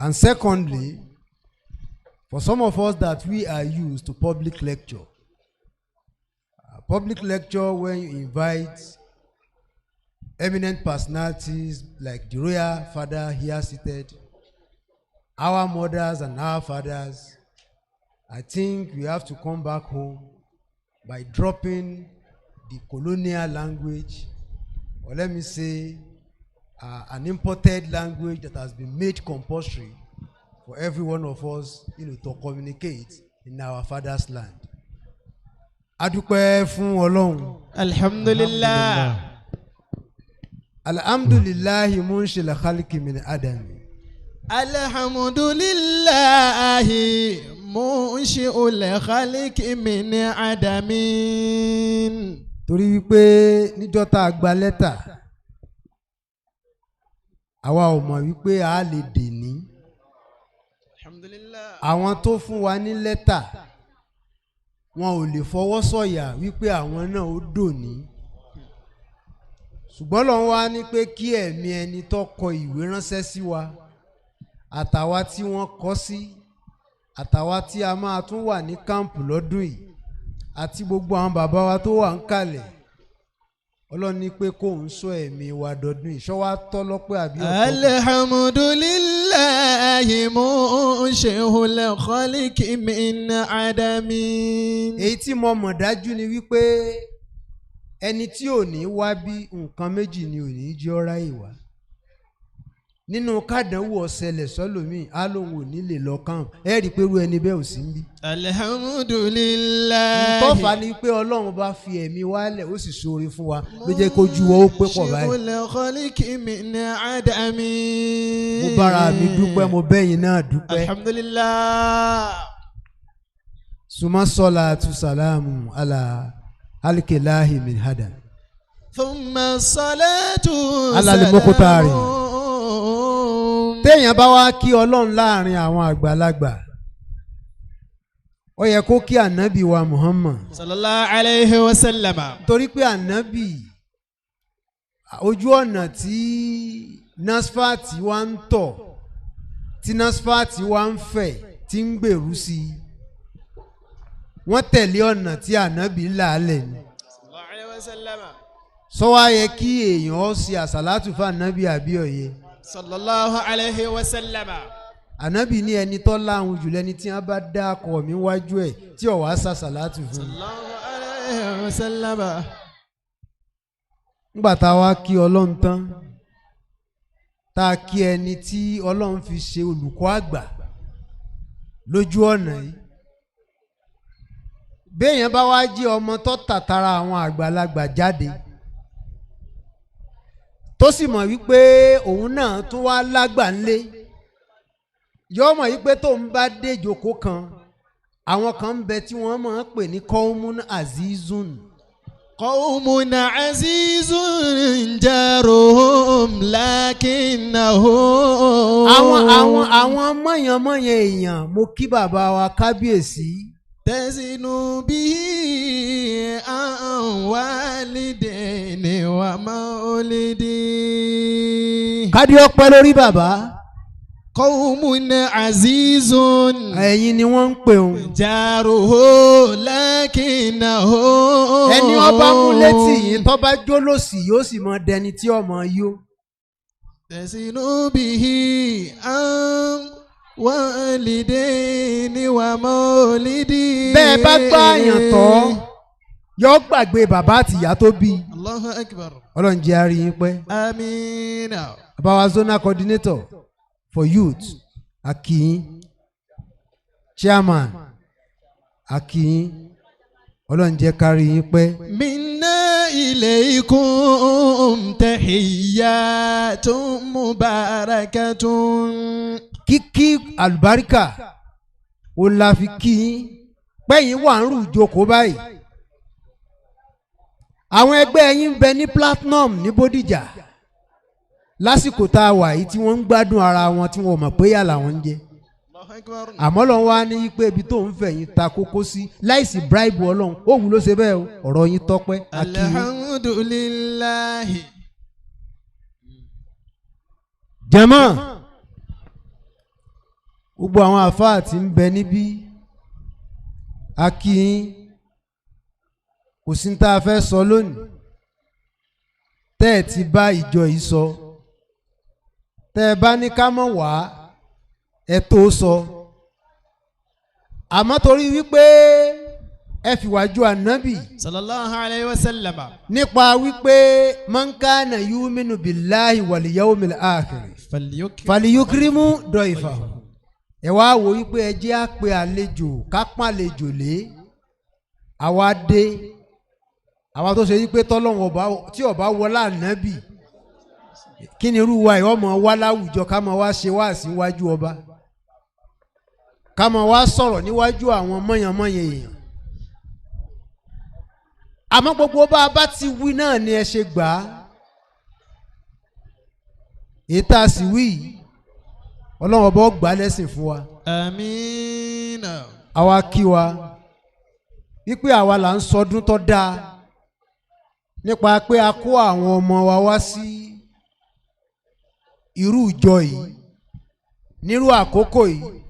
And secondly, for some of us that we are used to public lecture when you invite eminent personalities like the royal father here seated, our mothers and our fathers, I think we have to come back home by dropping the colonial language, or let me say an imported language that has been made compulsory for every one of us, to communicate in our father's land. Adúpẹ́ fún Ọlọ́run. Alhamdulillah. Alhamdulillah munshil khalqi min adami. Alhamdulillah munshil khalqi min adamin. Torí wípé níjọ́ tá a gba lẹ́tà, àwa ò mọ̀ wípé a lè dè ní. Àwọn tó fún wa ní lẹ́tà wọn ò lè fọwọ́ sọ̀yà wípé àwọn náà ó dòní. Ṣùgbọ́n Ọlọ́run wá ní pé kí ẹ̀mí ẹni tó kọ ìwé ránṣẹ́ sí wa àtàwa tí wọ́n kọ sí àtàwa tí a máa tún wà ní kámpù lọ́dún yìí àti gbogbo àwọn bàbá wa tó wà ń kalẹ̀, Ọlọ́run ní pé kó ń sọ ẹ̀mí wa dọdún yìí. Ṣọ́ wa tọ́ lọ́pẹ́ àbí ọ̀tọ̀? Alhamdulillahi munshil khalqi min adamin. Èyí tí mo mọ̀ dájú ni wípé ẹni tí ò ní wá bí nǹkan méjì ni ò ní jẹ́ ọ́rá ìwà. Nínú kádànwò ọ̀sẹ̀lẹ̀ sọ́lọ́mì á lóun ò ní lè lọ kàn ẹ́ rí i pé irú ẹni bẹ́ẹ̀ ò sí ń bí. Alhamdulillah. Ntọ́fà ni pé Ọlọ́run bá fi ẹ̀mí wálẹ̀ ó sì ṣoore fún wa ló jẹ́ kó ju ọ́ ó pé pọ̀ báyìí. Mo bára mi dúpẹ́, mo bẹ́yìn náà dúpẹ́. Alhamdulillah. Suma salatu salamu ala alkilahi min hada. Thumma salatu ala al-muqtari. Téèyàn bá wá kí Ọlọ́run láàrin àwọn àgbàlagbà, ó yẹ kó kí ànábì wa Muhammad sallallahu alayhi wa sallam. Torí pé ànábì ojú ọ̀nà tí Nasfat wa ń tọ̀, tí Nasfat wa ń fẹ̀, tí ń gbèrú sí i, wọ́n tẹ̀lé ọ̀nà tí ànábì làálẹ̀ ni. sallallahu alayhi wa sallam. Sọ wá yẹ kí èèyàn ó ṣe àsàlátù fún ànábì àbí ọ̀yẹ́? sallallahu alayhi wa sallam. Ànábì ní ẹni tó láhùn jùlọ ẹni tí wọ́n bá dá akọ mi wájú ẹ̀ tí ó wá sàsàlátù fún mi. sallallahu alayhi wa sallam. Nígbà tá a wá kí Ọlọ́run tán tá a kí ẹni tí Ọlọ́run fi ṣe olùkọ́ àgbà lójú ọ̀nà yìí béèyàn bá wá jí ọmọ tó tàtàrà àwọn àgbàlagbà jáde tó sì mọ̀ wípé òun náà tún wá lágbà ńlé yóò mọ̀ wípé tóun bá dé ìjókòó kan àwọn kan ń bẹ tí wọ́n máa ń pè ní qawmun azizun. قوم عزيز جارهم لكنهم àwọn mọ̀yànmọ̀yàn èèyàn mo kí bàbá wa kábíyèsí. تزن به عن والدين ومولد. kádì ọpẹ́ lórí bàbá. قوم عزيز ẹ̀yin ni wọ́n ń pè òun. جاره لكنه. ẹni ọba mú létí yìí tó bá jó lòsì yóò sì mọ dẹni tí ọmọ yó. تزن به عن والدين ومولد. bẹ́ẹ̀ bá gbá àyàn tọ́ yóò gbàgbé bàbá àtìyá tó bí. Allahu Akbar. Ọlọ́run jẹ́ àrí yín pẹ́. Àmín. bàbá wa zonal coordinator for youth Akin chairman Akin Ọlọ́run jẹ́ kárí yín pẹ́. Minna ilaykum tahiyyatun mubarakatun. kíkí àlùbáríkà ó la fi kí yín pẹ́yìn wà ń rù jókòó báyìí. àwọn ẹgbẹ́ yín ń bẹ ní platinum ní Bódìjà lásìkò tá a wà yìí tí wọ́n ń gbádùn ara wọn tí wọ́n mọ̀ pé yà làwọn ń jẹ. àmọ́ lọ́n wá ní pé ibi tó ń fẹ̀yìn ta kókó sí láìsí bribe Ọlọ́run ó wù ló ṣe bẹ́ẹ̀ o ọ̀rọ̀ yín tọ́pẹ́. alhamdulillahi. jàmá gbogbo àwọn àfáà tí ń bẹ níbí Akin kò sí ní tá a fẹ́ sọ lónìí tẹ́ ẹ ti bá ìjọ yìí sọ tẹ́ ẹ bá ní ká mọ̀ wá ẹ tó sọ àmọ́ torí wípé ẹ fìwájú ànábì sallallahu alayhi wa sallam nípa wípé man kana yuminu billahi wal yawmil akhir falyukrimu dayfahu ẹ wá wò wípé ẹ jẹ́ àpè àlejò ká pọ́n àlejò lé àwa dé àwa tó ṣe wípé tọ́lọ́run ọba tí ọba wọlá ànábì kí ni irú wa ìwọ mọ wá láwùjọ ká mọ wá ṣe wá síwájú ọba ká mọ wá sọ̀rọ̀ níwájú àwọn mọ̀yànmọ̀yàn èèyàn àmọ́ gbogbo bá a bá ti wí náà ni ẹ ṣe gbà á èyí tá a sì wí Ọlọ́run ọba ó gbà lẹ́sìn fún wa. àmín. àwa kí wa wípé àwa là ń sọdún tó dáa nípa pé a kó àwọn ọmọ wa wá sí irú ìjọ yìí nírú àkókò yìí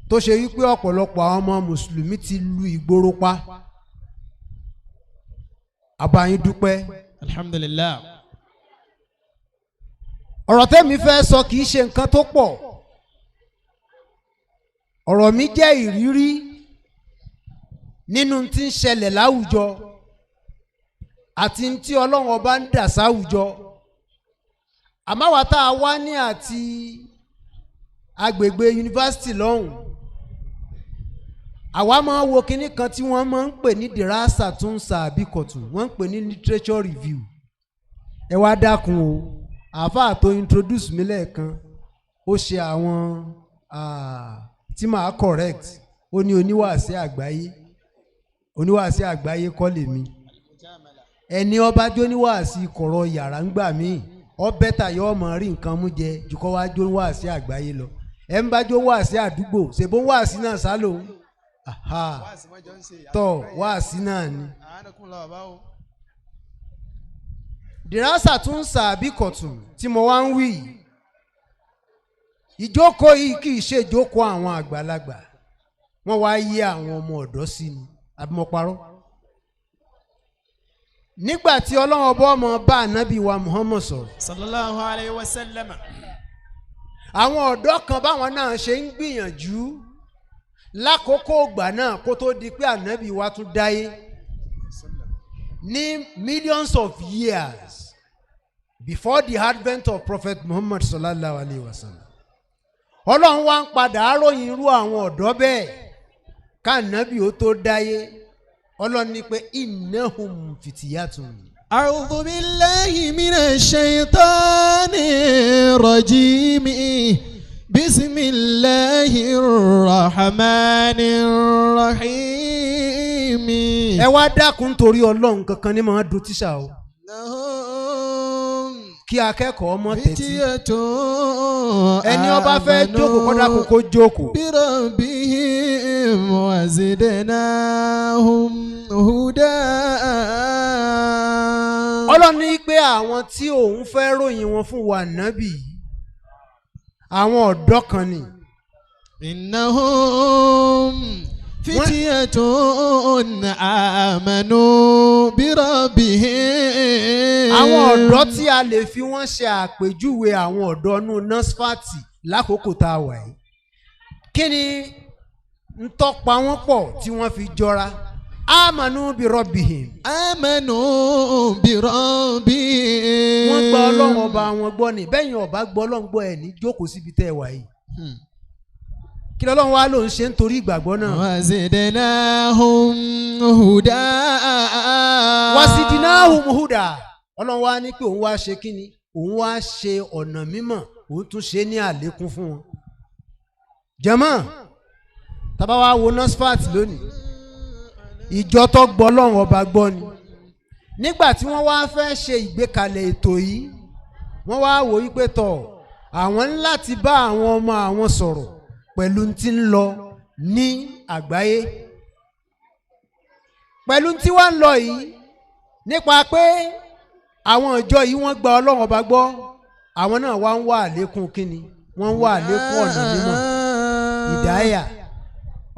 tó ṣe wípé ọ̀pọ̀lọpọ̀ àwọn ọmọ mùsùlùmí ti lu ìgboro pa àbáyín dúpẹ́. alhamdulillah. ọ̀rọ̀ tẹ́mi fẹ́ sọ kì í ṣe nǹkan tó pọ̀ ọ̀rọ̀ mi jẹ́ ìrírí nínú tí ń ṣẹlẹ̀ láwùjọ àti tí Ọlọ́run ọba ń dà sáwùjọ àmọ́ wa tá a wá ní àti agbègbè yunifásitì lọ́hùn àwa máa wo kinní kan tí wọ́n máa ń pè ní dirasa tún sàbíkọ̀tún wọ́n ń pè ní literature review ẹ wá dákun o àáfàá tó introduce mi lẹ́ẹ̀kan ó ṣe àwọn tí màá correct ó ní oníwàásí àgbáyé kọ́ lèmi ẹni ọba jó níwàásí kọ̀rọ̀ yàrá ń gbà míì ọ bẹ́tà yọ ọmọ rí nǹkan mú jẹ jù kọ́ wá jó wàásí àgbáyé lọ ẹ ń bá jó wàásí àdúgbò ṣèbó wàásí náà sá lòun tọ wàásí náà ni. dìrásà tún sàbí kọ̀tún tí mo wá ń wí ìjókòó yìí kì í ṣe ìjókòó àwọn àgbàlagbà wọ́n wá yí àwọn ọmọ ọ̀dọ́ sí ni àbí mo parọ́ nígbà tí Ọlọ́run ọba ọmọ bá ànábì wa Muhammad sọ̀rọ̀ sallallahu alayhi wa sallam àwọn ọ̀dọ́ kan báwọn náà ṣe ń gbìyànjú lákòókò ìgbà náà kó tó di pé ànábì wa tún dáyé ní millions of years before the advent of Prophet Muhammad sallallahu alayhi wa sallam. Ọlọ́run wá ń padà aróyìn irú àwọn ọ̀dọ́ bẹ́ẹ̀ káànábì ó tó dáyé. Ọlọ́run ní pé innahum fìtìyàtun. A'udhu billahi minash shaitanir rajim. Bismillahir rahmanir rahim. Ẹ wá dákun torí Ọlọ́run kankan ní máa dùn tíṣà o. Kí akẹ́kọ̀ọ́ mọ̀ tẹ́tí. Ẹni ó bá fẹ́ jókòó kó dákun kó jókòó. Birabbihim wazidnahum huda. Ọlọ́run ní pé àwọn tí òun fẹ́ ròyìn wọn fún wa nábì àwọn ọ̀dọ́ kan ni. Innahum fityatun amanu birabbihim. Àwọn ọ̀dọ́ tí a lè fi wọ́n ṣe àpèjúwe àwọn ọ̀dọ́ nù Nasfat lákòókò tá a wà yìí. Kí ni ń tọ́pa wọn pọ̀ tí wọ́n fi jọra? Amanu birabbihim. Amanu birabbihim. Wọ́n gba Ọlọ́run ọba wọn gbọ́ ni bẹ́yìn ọba gbọ́ Ọlọ́run gbọ́ ẹ̀ ní jókòó síbi tẹ́ ẹ wà yìí. Kí lọ́lọ́run wá ló ń ṣe nítorí ìgbàgbọ́ náà. Wazidnahum huda. Wazidnahum huda. Ọlọ́run wá ní pé òun wá ṣe kí ni? Òun wá ṣe ọ̀nà mímọ́, òun tún ṣe ní àlékún fún wọn. Jàmáà, tá bá wá wo Nasfat lónìí, ìjọ tó gbọ́ Ọlọ́run ọba gbọ́ ni. Nígbà tí wọ́n wá fẹ́ ṣe ìgbékalẹ̀ ètò yìí, wọ́n wá wò wípé tọ̀ àwọn ní láti bá àwọn ọmọ àwọn sọ̀rọ̀ pẹ̀lú tí ń lọ ní àgbáyé. Pẹ̀lú tí wọ́n ń lọ yìí nípa pé àwọn ìjọ yìí wọ́n gba Ọlọ́run ọba gbọ́, àwọn náà wá ń wá àlékún kíni? Wọ́n ń wá àlékún ọ̀nà mímọ́ ìdáyà.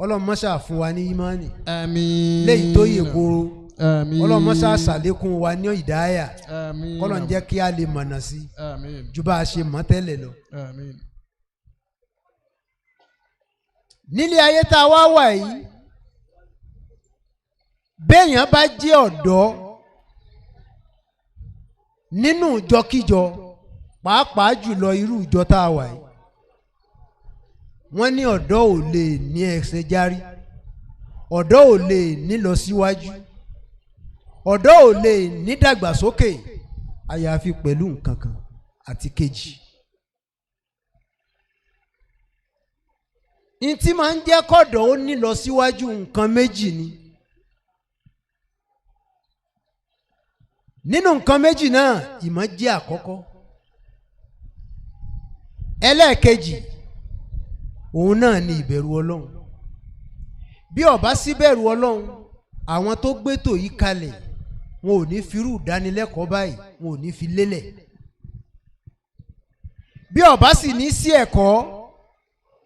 Ọlọ́run mọ́ṣá fún wa ní ìmánì. Àmín. Léyìí tó yè kóró. Àmín. Ọlọ́run mọ́ṣá ṣàlékún wa ní ìdáyà. Àmín. Ọlọ́run jẹ́ kí a lè mọ̀nà sí. Àmín. Ju bá a ṣe mọ̀ tẹ́lẹ̀ lọ. Àmín. Nílé ayé tá a wá wà yìí, béèyàn bá jẹ́ ọ̀dọ́ nínú ìjọkíjọ pàápàá jùlọ irú ìjọ tá a wà yìí, wọ́n ní ọ̀dọ́ ò lè ní ẹsẹ̀ járí, ọ̀dọ́ ò lè ní lọ síwájú, ọ̀dọ́ ò lè ní dàgbàsókè àyàfi pẹ̀lú nǹkan kan àti kejì. Ntí máa ń jẹ́ kọ́dọ̀ ó ní lọ síwájú nǹkan méjì ni. Nínú nǹkan méjì náà ìmọ̀ jẹ́ àkọ́kọ́. Ẹlẹ́ẹ̀kejì òun náà ni ìbẹ̀rù Ọlọ́run. Bí ó bá sí bẹ̀rù Ọlọ́run, àwọn tó gbétò yìí kalẹ̀ wọn ò ní firú ìdánilẹ́kọ̀ọ́ báyìí wọn ò ní fi lélẹ̀. Bí ó bá sì ní sí ẹ̀kọ́,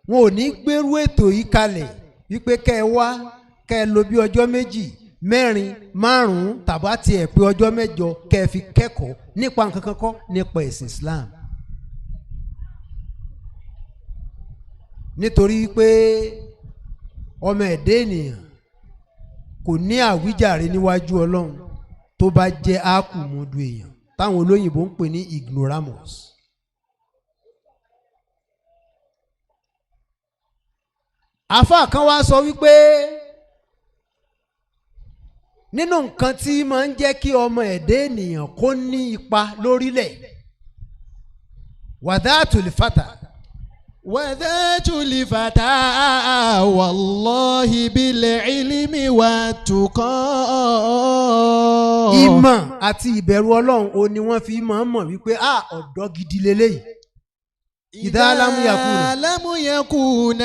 wọn ò ní gbérú ètò yìí kalẹ̀ wípé kẹ́ ẹ wá kẹ́ ẹ lò bí ọjọ́ méjì mẹ́rin márùn-ún tàbá tiẹ̀ pé ọjọ́ mẹ́jọ kẹ́ ẹ fi kẹ́kọ̀ọ́ nípa nǹkan kan kọ́ nípa ẹ̀sìn Islam. Nítorí pé ọmọ ẹ̀dá ènìyàn kò ní àwíjàre níwájú Ọlọ́run tó bá jẹ́ ákùmọ̀dù èèyàn táwọn olóyìnbó ń pè ní ignoramus. Àfáà kan wá sọ wípé nínú nǹkan tí máa ń jẹ́ kí ọmọ ẹ̀dá ènìyàn kó ní ipa lórílẹ̀ wàdátùl fàtà. Wàdátùl fàtà wallahi bil ilmi wattaqā. Ìmọ̀ àti ìbẹ̀rù Ọlọ́run o ni wọ́n fi máa ń mọ̀ wípé ọ̀dọ́ gidi leléyìí. إذا لم يكون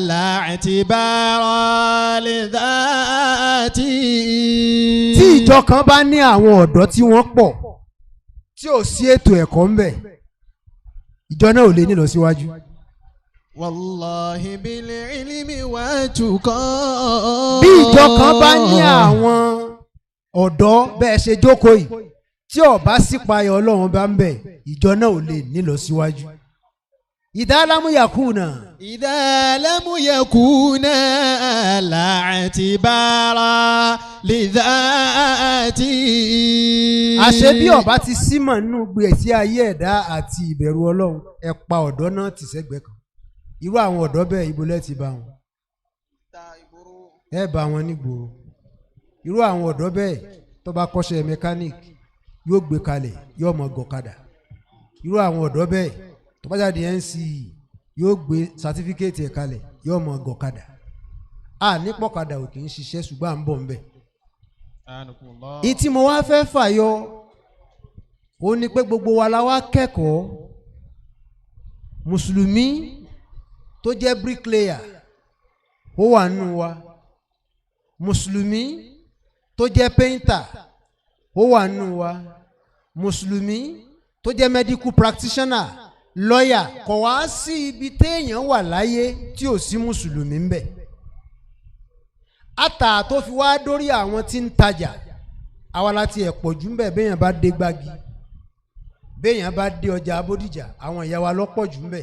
لا اعتبار لذاته. Tí ìjọ kan bá ní àwọn ọ̀dọ́ tí wọ́n pọ̀ tí ò sí ètò ẹ̀kọ́ ń bẹ, ìjọ náà ò lè ní lọ síwájú. Wallahi bil ilmi wattaqā. Bí ìjọ kan bá ní àwọn ọ̀dọ́ bẹ́ẹ̀ ṣe jókòó yìí tí ó bá sípayọ̀ Ọlọ́run bá ń bẹ, ìjọ náà ò lè ní lọ síwájú. إذا لم يكونا إذا لم يكونا لا اعتبار لذاتي. àṣẹ bí ọba ti símọ̀ nínú gbèsè ayé ẹ̀dá àti ìbẹ̀rù Ọlọ́run ẹ pa ọ̀dọ́ náà tì sẹ́gbẹ̀ẹ́ kan irú àwọn ọ̀dọ́ bẹ́ẹ̀ ibo lẹ́ ti bá wọn ẹ bá wọn nígboro irú àwọn ọ̀dọ́ bẹ́ẹ̀ tó bá kọ́ṣẹ́ mẹkáníìkì yóò gbé kalẹ̀ yóò mọ gọ̀kadà irú àwọn ọ̀dọ́ bẹ́ẹ̀ tó bá jáde NCE yóò gbé sátífíkẹ́ẹ̀tì ẹ̀ kalẹ̀ yóò mọ gọ̀kadà ní pọ̀kadà ò kì í ṣiṣẹ́ ṣùgbọ́n à ń bọ̀ ń bẹ̀. ìtí mo wá fẹ́ fàyọ ó ní pé gbogbo wa la wá kẹ́kọ̀ọ́ mùsùlùmí tó jẹ́ bricklayer ó wà nù wa mùsùlùmí tó jẹ́ painter ó wà nù wa mùsùlùmí tó jẹ́ medical practitioner lawyer kò wá sí ibi téèyàn wà láyé tí ò sí mùsùlùmí ń bẹ ata tó fi wá dórí àwọn tí ń tajà àwa láti ẹ̀ pọ̀ jù ń bẹ béèyàn bá dé gbági béèyàn bá dé ọjà Abódìjà àwọn ìyá wa lọ́pọ̀ jù ń bẹ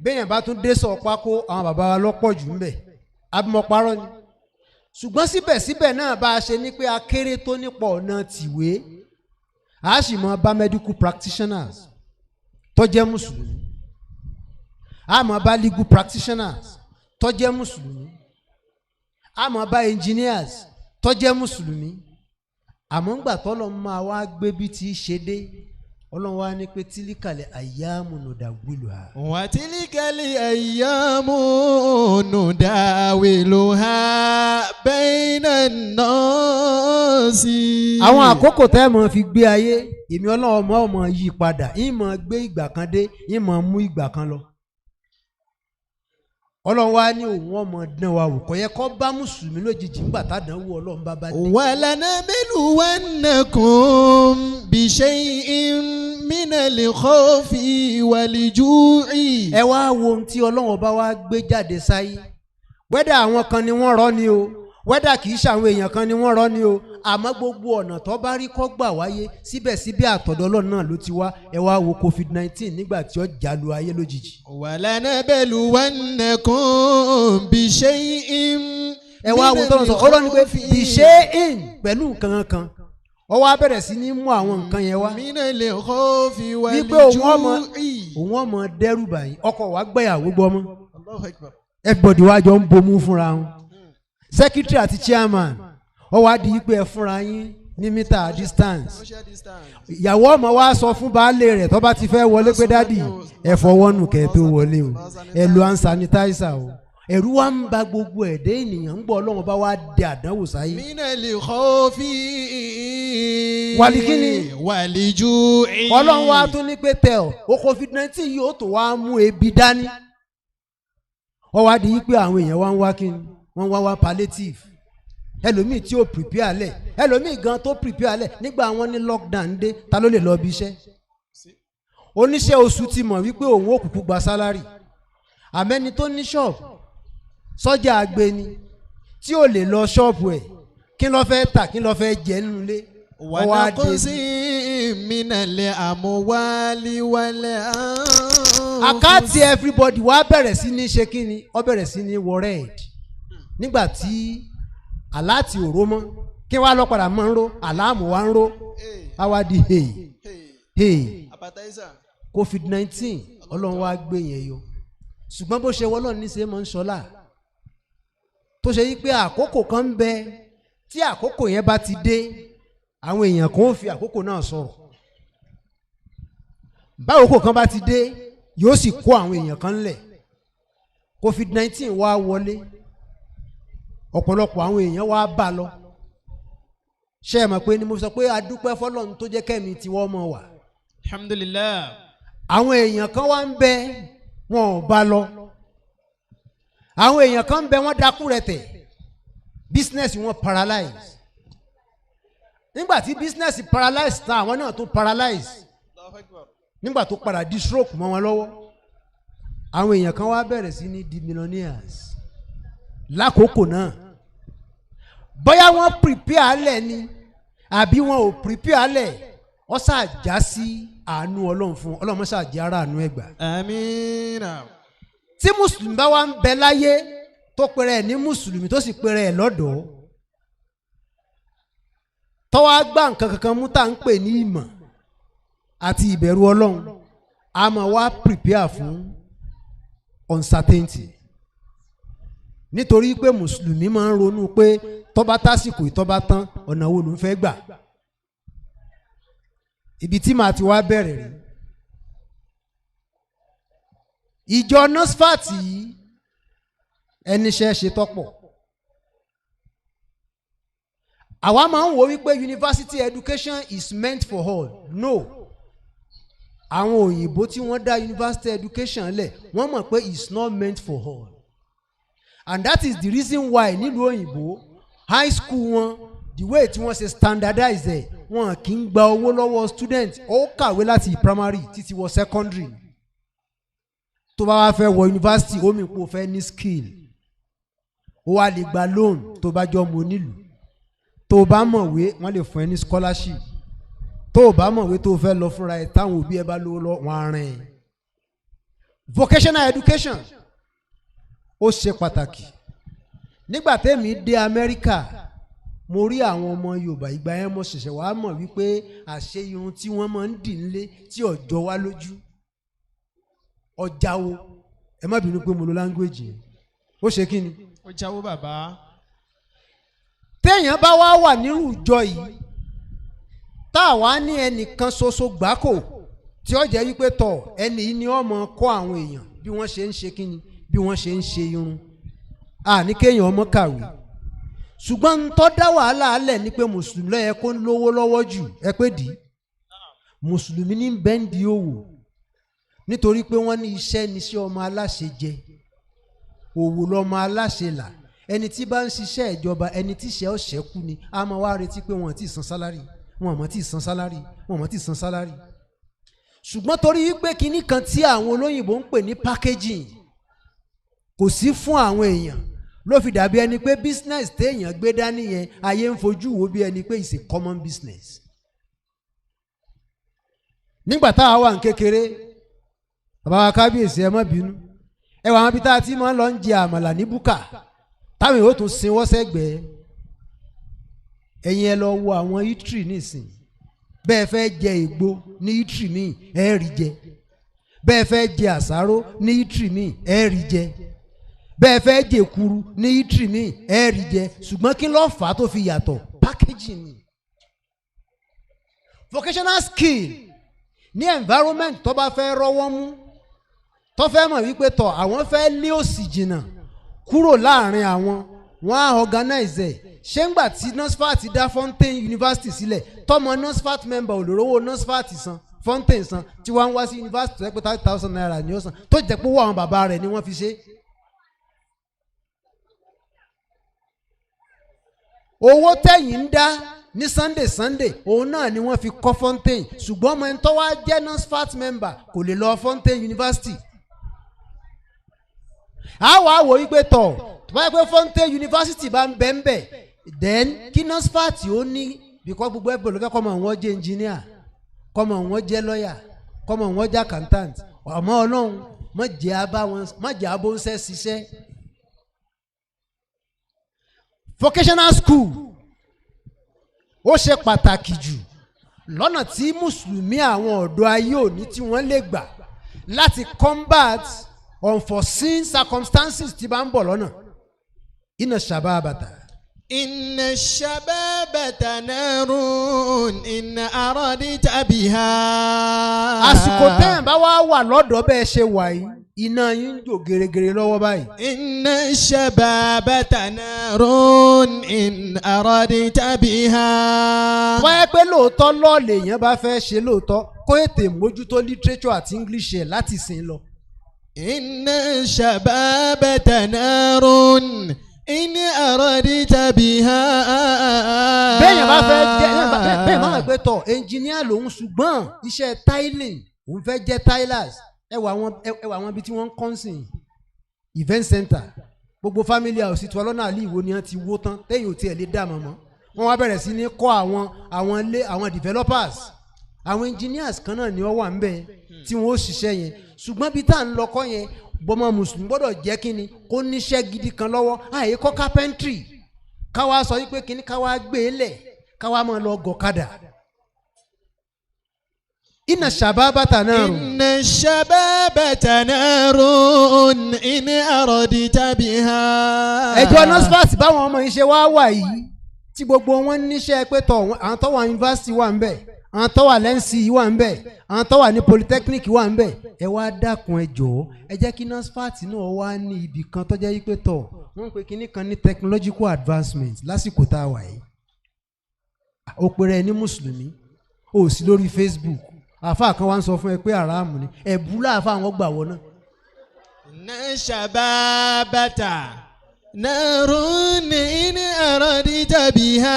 béèyàn bá tún dé Sọ̀pákó àwọn bàbá wa lọ́pọ̀ jù ń bẹ abimọ̀parọ́ ni ṣùgbọ́n síbẹ̀síbẹ̀ náà bá a ṣe ní pé akéré tó nípa ọ̀nà tìwé a sì mọ bá medical practitioners tó jẹ́ mùsùlùmí a mọ bá legal practitioners tó jẹ́ mùsùlùmí a mọ bá engineers tó jẹ́ mùsùlùmí àmọ́ ńgbà tọ́lọ́ máa wá gbé bí ti ṣe dé Ọlọ́run wá ní pé tílíkàlẹ̀ àyàmù nùdàwìlùhà. wà tílíkàlẹ̀ àyàmù nùdàwìlùhà bẹ́ẹ̀nà nọ́ọ̀sì. àwọn àkókò tẹ́ ẹ mọ̀ fi gbé ayé èmi Ọlọ́run ọmọ yí padà ìmọ̀ gbé ìgbà kan dé ìmọ̀ mú ìgbà kan lọ. Ọlọ́run wá ní òun ọmọ dán wa wò kò yẹ kó bá mùsùlùmí lójijì nígbà tádànwó Ọlọ́run bá dé. walanabluwannakum bishay'in minal khawfi wal ju'i. ẹ wá wo ohun tí Ọlọ́run ọba wa gbé jáde sáyé wẹ́dà àwọn kan ni wọ́n rọ́ ni o wẹ́dà kì í ṣàwọn èèyàn kan ni wọ́n rọ́ ni o àmọ́ gbogbo ọ̀nà tó bá rí kó gbà wáyé síbẹ̀síbẹ̀ àtọ̀dọ̀ Ọlọ́run náà ló ti wá ẹ wá wo COVID-19 nígbà tí ó jàlù ayé lójijì. walanabluwannakum bishay'in. ẹ wá wo tọ́lọ̀ sọ Ọlọ́run ní pé bishay'in pẹ̀lú nǹkan kan ó wá bẹ̀rẹ̀ sí ní mú àwọn nǹkan yẹn wá. minal khawfi wal ju'i. wípé òun ọmọ dẹ́rù báyìí ọkọ wa gbẹ̀yàwó gbọ́mọ. everybody wá jọ ń bomú fúnra wọn. secretary àti chairman ó wá di pé ẹ fúnra yín ní mítà distance ìyàwó ọmọ wa sọ fún baálé rẹ̀ tó bá ti fẹ́ wọlé pé dádì ẹ fọwọ́ nù kẹ́ tó wọlé o ẹ lo hand sanitizer o ẹ̀rù wa ń ba gbogbo ẹ̀dẹ́ ènìyàn ń gbọ́ Ọlọ́run bá wá dé àdánwò sáyé. minal khawfi wàlíkíní wal ju'i. Ọlọ́run wa tún ní pé tẹ o COVID-19 yóò tó wá mú ebi dání ó wá di pé àwọn èèyàn wá ń wá kíni wọ́n wá palliative ẹlòmíì tí ó prepare lẹ̀ ẹlòmíì gan tó prepare lẹ̀ nígbà wọn ní lockdown dé ta ló lè lọ bí iṣẹ́ oníṣẹ́ oṣù ti mọ̀ wípé òun ò kúkú gba sálárì àmẹ́ni tó ní ṣọ́ọ̀bù sọ́jà àgbẹni tí ò lè lọ ṣọ́ọ̀bù ẹ̀ kí ló fẹ́ tà kí ló fẹ́ jẹ nínú ilé wa naqsin minal amwali wal anfusi. àkáàtì everybody wá bẹ̀rẹ̀ sí ní ṣe kí ni ó bẹ̀rẹ̀ sí ní worried nígbà tí aláàtì òró mọ́ kí wàá lọ padà mọ́ ń ro aláàmù wa ń ro àwa di COVID-19 Ọlọ́run wá gbé yẹn yọ ṣùgbọ́n bó ṣe wọ́lọ́ ní ṣe máa ń ṣọlá tó ṣe yí pé àkókò kan ń bẹ tí àkókò yẹn bá ti dé àwọn èèyàn kan ó fi àkókò náà sọ̀rọ̀ báwo kò kan bá ti dé yóò sì kó àwọn èèyàn kan lẹ̀ COVID-19 wá wọlé ọ̀pọ̀lọpọ̀ àwọn èèyàn wá bá lọ ṣé ẹ mọ̀ pé ni mo sọ pé adúpẹ́ fọlọ́run tó jẹ́ kẹ́mi tí wọ́n mọ̀ wá. Alhamdulillah. àwọn èèyàn kan wá ń bẹ wọn ò bá lọ àwọn èèyàn kan ń bẹ wọn dákú rẹ̀tẹ̀ business wọn paralyze nígbà tí business paralyze tán àwọn náà tó paralyze nígbà tó padà di stroke mọ́ wọn lọ́wọ́ àwọn èèyàn kan wá bẹ̀rẹ̀ sí ní di millionaires lákòókò náà bóyá wọ́n prepare alẹ̀ ni àbí wọn ò prepare alẹ̀ ó ṣàjà sí àánú ọlọ́run fún ọlọ́run mọ́ ṣàjẹ́ ara àánú ẹgbà. Amina. tí mùsùlùmí bá wà ń bẹ láyé tó pèrè ẹ̀ ní mùsùlùmí tó sì pèrè ẹ̀ lọ́dọ̀ọ́ tọ́wọ́ gbà nǹkan kankan mú tá à ń pè ní ìmọ̀ àti ìbẹ̀rù ọlọ́run a máa wá prepare fún uncertainty nítorí pé mùsùlùmí máa ń ronú pé tọ́ba tásìkò ìtọ́ba tán ọ̀nà wo ló ń fẹ́ gbà ibi tí màá ti wá bẹ̀rẹ̀ rí ìjọ Nasfat ẹniṣẹ́ ṣe tọ́pọ̀ àwa máa ń wò wípé university education is meant for all no àwọn òyìnbó tí wọ́n dá university education lẹ̀ wọ́n mọ̀ pé it's not meant for all and that is the reason why nílùú òyìnbó high school wọn the way tí wọ́n ṣe standardize ẹ̀ wọn kì í gba owó lọ́wọ́ student ó kàwé láti primary títí wọ secondary tó bá wá fẹ́ wọ university ó mì kó fẹ́ ní skill ó wá lè gba loan tó bá jọ mọ nílùú tó bá mọ̀wé wọ́n lè fún ẹ ní scholarship tó bá mọ̀wé tó fẹ́ lọ fúnra ẹ̀ táwọn òbí ẹ bá lówó lọ wọ́n á rìn vocational education ó ṣe pàtàkì nígbà tẹ́mi dé Amẹ́ríkà mo rí àwọn ọmọ Yorùbá ìgbà yẹn mo ṣẹ̀ṣẹ̀ wá mọ̀ wípé àṣẹ irun tí wọ́n máa ń dì nílé tí ọjọ́ wá lójú ọjàwó ẹ má bínú pé mo lo language yẹn ó ṣe kí ni. ọjàwó bàbá. téèyàn bá wá wà nírú ìjọ yìí tá a wá ní ẹnìkan ṣoṣo gbáko tí ó jẹ́ wípé tọ̀ ẹni yìí ni ó máa kọ́ àwọn èèyàn bí wọ́n ṣe ń ṣe kí ni bí wọ́n ṣe ń ṣe irun ní kéèyàn ọmọ kàwé ṣùgbọ́n ń tọ́ dá wàhálà alẹ̀ ni pé mùsùlùmí lọ́yẹ kó ń lówó lọ́wọ́ jù ẹ pé dì í mùsùlùmí ní bẹ́ńdì òwò nítorí pé wọ́n ní iṣẹ́ níṣẹ́ ọmọ aláṣẹ jẹ òwò lọ́mọ aláṣẹ là ẹni tí bá ń ṣiṣẹ́ ìjọba ẹni tí iṣẹ́ ọ̀ṣẹ́ kú ni a máa wá retí pé wọ́n ti san sálárì wọ́n mọ̀ ti san sálárì wọ́n mọ̀ ti san sálárì ṣùgbọ́n torí pé kinní kan tí àwọn olóyìnbó ń pè ní packaging kò sí fún àwọn èèyàn ló fi dàbí ẹni pé business téèyàn gbé dání yẹn ayé ń fojú wo bí ẹni pé it's a common business. nígbà táwa wà ní kékeré bàbá wa kábíyèsí ẹ má bínú ẹ wà wọn bí tá a ti máa ń lọ ń jẹ àmàlà ní búkà táwọn èèyàn ó tún sinwọ́ sẹ́gbẹ̀ẹ́ ẹ̀yin ẹ lọ wo àwọn itri nísìn bẹ́ẹ̀ fẹ́ jẹ ègbò ní itri míì ẹ rí jẹ bẹ́ẹ̀ fẹ́ jẹ àsáró ní itri míì ẹ rí jẹ bẹ́ẹ̀ fẹ́ jẹ èkuru ní itri míì ẹ rí jẹ ṣùgbọ́n kí ló fà á tó fi yàtọ̀ packaging ni vocational skill ní environment tó bá fẹ́ rọ́wọ́ mú tó fẹ́ mọ̀ wípé tọ̀ àwọn fẹ́ lé òsì jìnnà kúrò láàrin àwọn wọ́n á organize ẹ̀ ṣé ńgbà tí Nasfat dá Fountain University sílẹ̀ tọmọ Nasfat member olórówó Nasfat san Fountain san tí wọ́n wá sí university tó yẹ pé 30,000 naira ni ó san tó jẹ́ pé owó àwọn bàbá rẹ̀ ni wọ́n fi ṣe. owó tẹ̀yìn ń dá ní Sunday òun náà ni wọ́n fi kọ́ Fountain ṣùgbọ́n ọmọ ẹni tó wá jẹ́ Nasfat member kò lè lọ Fountain University. àwa wò wípé tọ̀ tó bá yẹ pé Fountain University bá ń bẹ́ ń bẹ̀ then kí Nasfat ó ní because gbogbo ẹgbẹ́ olùkọ́ kọ́mọ wọn jẹ́ engineer kọ́mọ wọn jẹ́ lawyer kọ́mọ wọn jẹ́ accountant ọmọ Ọlọ́run má jẹ́ abóńsẹ́ ṣiṣẹ́. Vocational school ó ṣe pàtàkì jù lọ́nà tí mùsùlùmí àwọn ọ̀dọ́ ayé òní tí wọ́n lè gbà láti combat unforeseen circumstances tí bá ń bọ̀ lọ́nà. Inna shababata. Inna shababata narun inna aradita biha. àsìkò tẹ́yìn bá wà lọ́dọ̀ bẹ́ẹ̀ ṣe wà yìí iná yín ń jò gèrègèrè lọ́wọ́ báyìí. Inna shababata narun in aradita biha. wọ́n yẹ pé lóòótọ́ lọ́ọ̀lì èèyàn bá fẹ́ ṣe lóòótọ́ kó ètè mójútó literature àti English ẹ̀ láti sìn lọ. Inna shababata narun in aradita biha. bẹ́ẹ̀yàn bá fẹ́ jẹ́ bẹ́ẹ̀ máa gbé tọ̀ engineer lòun ṣùgbọ́n iṣẹ́ tiling òun fẹ́ jẹ́ tilers ẹ wà wọn ibi tí wọ́n ń kọ́nsìn event center gbogbo family house tí ọlọ́nà àlè ìwò ni wọ́n ti wó tán tẹ́yìn ò tiẹ̀ lè dá mọ́ wọ́n wá bẹ̀rẹ̀ sí ní kọ́ àwọn developers àwọn engineers kan náà ni ó wà ńbẹ̀ tí wọ́n ó ṣiṣẹ́ yẹn ṣùgbọ́n bí tá à ń lọ kọ́ yẹn bọ́mọ mùsùlùmí gbọ́dọ̀ jẹ́ kínni kó níṣẹ́ gidi kan lọ́wọ́ àyè kọ́ carpentry káwa sọ wípé kínní káwa gbé e lẹ̀ káwa máa lọ gọ̀kadà. Inna shababata narun. Inna shababata narun in aradita biha. Ẹjọ́ Nasfat báwọn ọmọ yìí ṣe wá wà yìí tí gbogbo wọn níṣẹ́ pé tọ̀ àwọn tó wà yunifásitì wà ń bẹ̀ àwọn tó wà lẹ́ǹsì wà ń bẹ̀ àwọn tó wà ní polytechnic wà ń bẹ̀ ẹ wá dákun ẹ jọ̀ọ́ ẹ jẹ́ kí Nasfat náà wá ní ibì kan tó jẹ́ pé tọ̀ wọ́n ń pe kinní kan ní technological advancement lásìkò tá a wà yìí. Ó pèrè ẹ ní mùsùlùmí ó sì lórí Facebook àfa kan wá ń sọ fún ẹ pé àràmù ni ẹ̀bù láàfà àwọn gbà wọ náà. Inna shababata narun in aradita biha.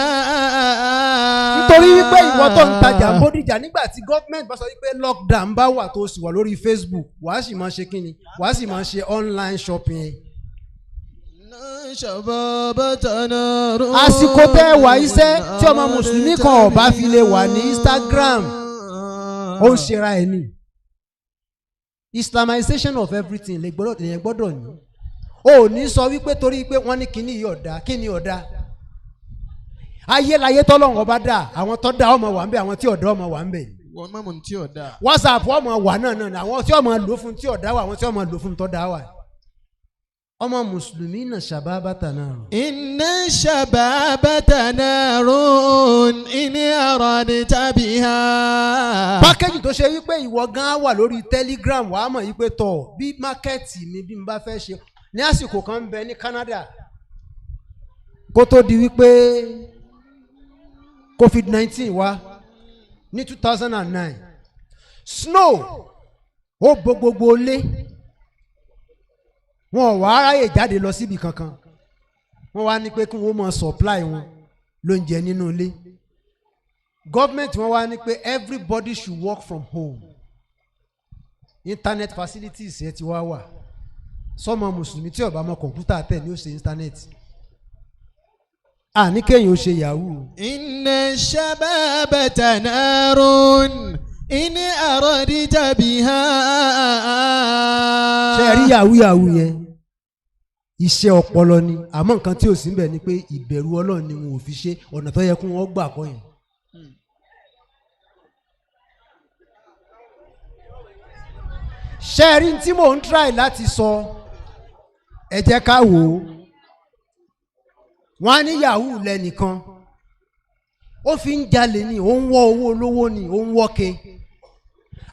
Nítorí wípé ìwọ tó ń tajà ń bódìjà nígbà tí gọ́ọ̀mẹ̀ntì bá sọ wípé lockdown bá wà tó sì wà lórí Facebook wàá sì máa ṣe kíni wàá sì máa ṣe online shopping. Àsìkò tẹ́ wà iṣẹ́ tí ọmọ mùsùlùmí kan ò bá fi lè wà ní Instagram ó ń ṣera ẹ̀ ní Islamization of everything lè gbọ́dọ̀ ní o ní sọ wípé torí pé wọ́n ní kíní yìí ọ̀dà kíní ọ̀dà ayé láyé tọ́lọ́run ọba dà àwọn tó dá ọmọ wà ń bẹ àwọn tí ọ̀dà ọmọ wà ń bẹ WhatsApp ọmọ wà náà àwọn tí ọmọ lò fún tí ọ̀dà wà àwọn tí ọmọ lò fún tó dá wà. Ọmọ mùsùlùmí náà shababata narun. Inna shababata narun in aradita biha. Pákéjì tó ṣe wípé ìwọ gan wà lórí Telegram wàá mọ̀ wípé tọ̀ bí mákẹ́ẹ̀tì mi bí n bá fẹ́ ṣe ní àsìkò kan ń bẹ ní Canada kó tó di wípé COVID-19 wá ní 2009 snow ó bo gbogbo lé wọn ò wá ráyè jáde lọ síbi kankan wọn wá ní pé kí wọn mọ supply wọn lóúnjẹ nínú ilé government wọn wá ní pé everybody should work from home internet facilities ẹ ti wá wà sọmọ mùsùlùmí tí ó bá mọ kọ̀ǹpútà tẹ̀ ni ó ṣe internet àní kéèyàn ó ṣe yahoo. Inna shababata narun in aradita biha. Ṣé ẹ rí yahoo yẹn iṣẹ́ ọpọlọ ni àmọ́ nǹkan tí ò sí níbẹ̀ ni pé ìbẹ̀rù Ọlọ́run ni wọn ò fi ṣe ọ̀nà tó yẹ kí wọ́n gbà kọ́ yẹn. Ṣé ẹ rí tí mò ń try láti sọ ẹ jẹ́ ká wò ó wọ́n á ní yahoo lẹ́nìkan ó fi ń jalè ni ó ń wọ́ owó olówó ni ó ń wọ́ke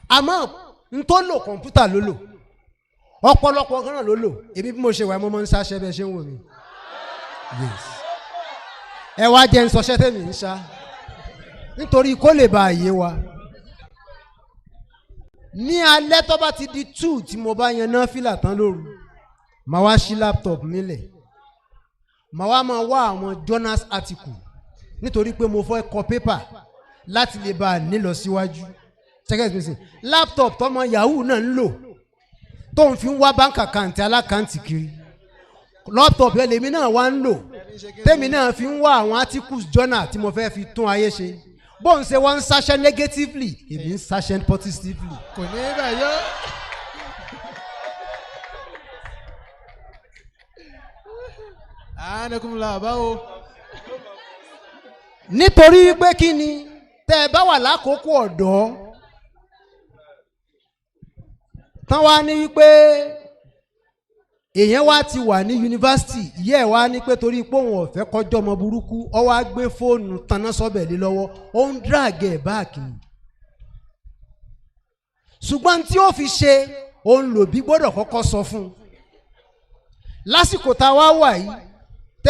àmọ́ n tó lò kọ̀ǹpútà ló lò ọ̀pọ̀lọpọ̀ gan-an ló lò èmi bí mo ṣe wà mo máa ń ṣáṣẹ́ bẹ́ẹ̀ ṣe ń wò mí. Ẹ wá jẹ́ ń sọṣẹ́ tèmi ń ṣá nítorí kó lè bá àyè wa. Ní alẹ́ tó bá ti di 2 tí mo bá yan náfìlà tán lóru màá wá ṣí laptop mi lẹ̀ màá wá máa wá àwọn journals article nítorí pé mo fẹ́ kọ pépà láti lè bá a nílọ síwájú. Laptop tọmọ yahoo náà ń lò tó ń fi ń wá bank account alákàntì kiri laptop yẹn lèmi náà wá ń lò tèmi náà fi ń wá àwọn articles journal tí mo fẹ́ fi tún ayé ṣe bó ń ṣe wá ń ṣaṣẹ́ negatively èmi ń ṣaṣẹ́ positively. Kò ní bẹ̀ yọ. Anakumula báwo. Nítorí pé kí ni tẹ́ ẹ bá wà lákòókò ọ̀dọ́ tán wá ní wípé èèyàn wá ti wà ní yunifásitì ìyá ẹ̀ wá ní pé torí pé òun ọ̀fẹ́ kọjọ́ ọmọ burúkú ọ wá gbé fóònù taná sọ́bẹ̀ lé lọ́wọ́ ó ń díràgẹ̀ báàkì ṣùgbọ́n tí ó fi ṣe òun lòbí gbọ́dọ̀ kọ́kọ́ sọ fún un lásìkò tá a wá wà yìí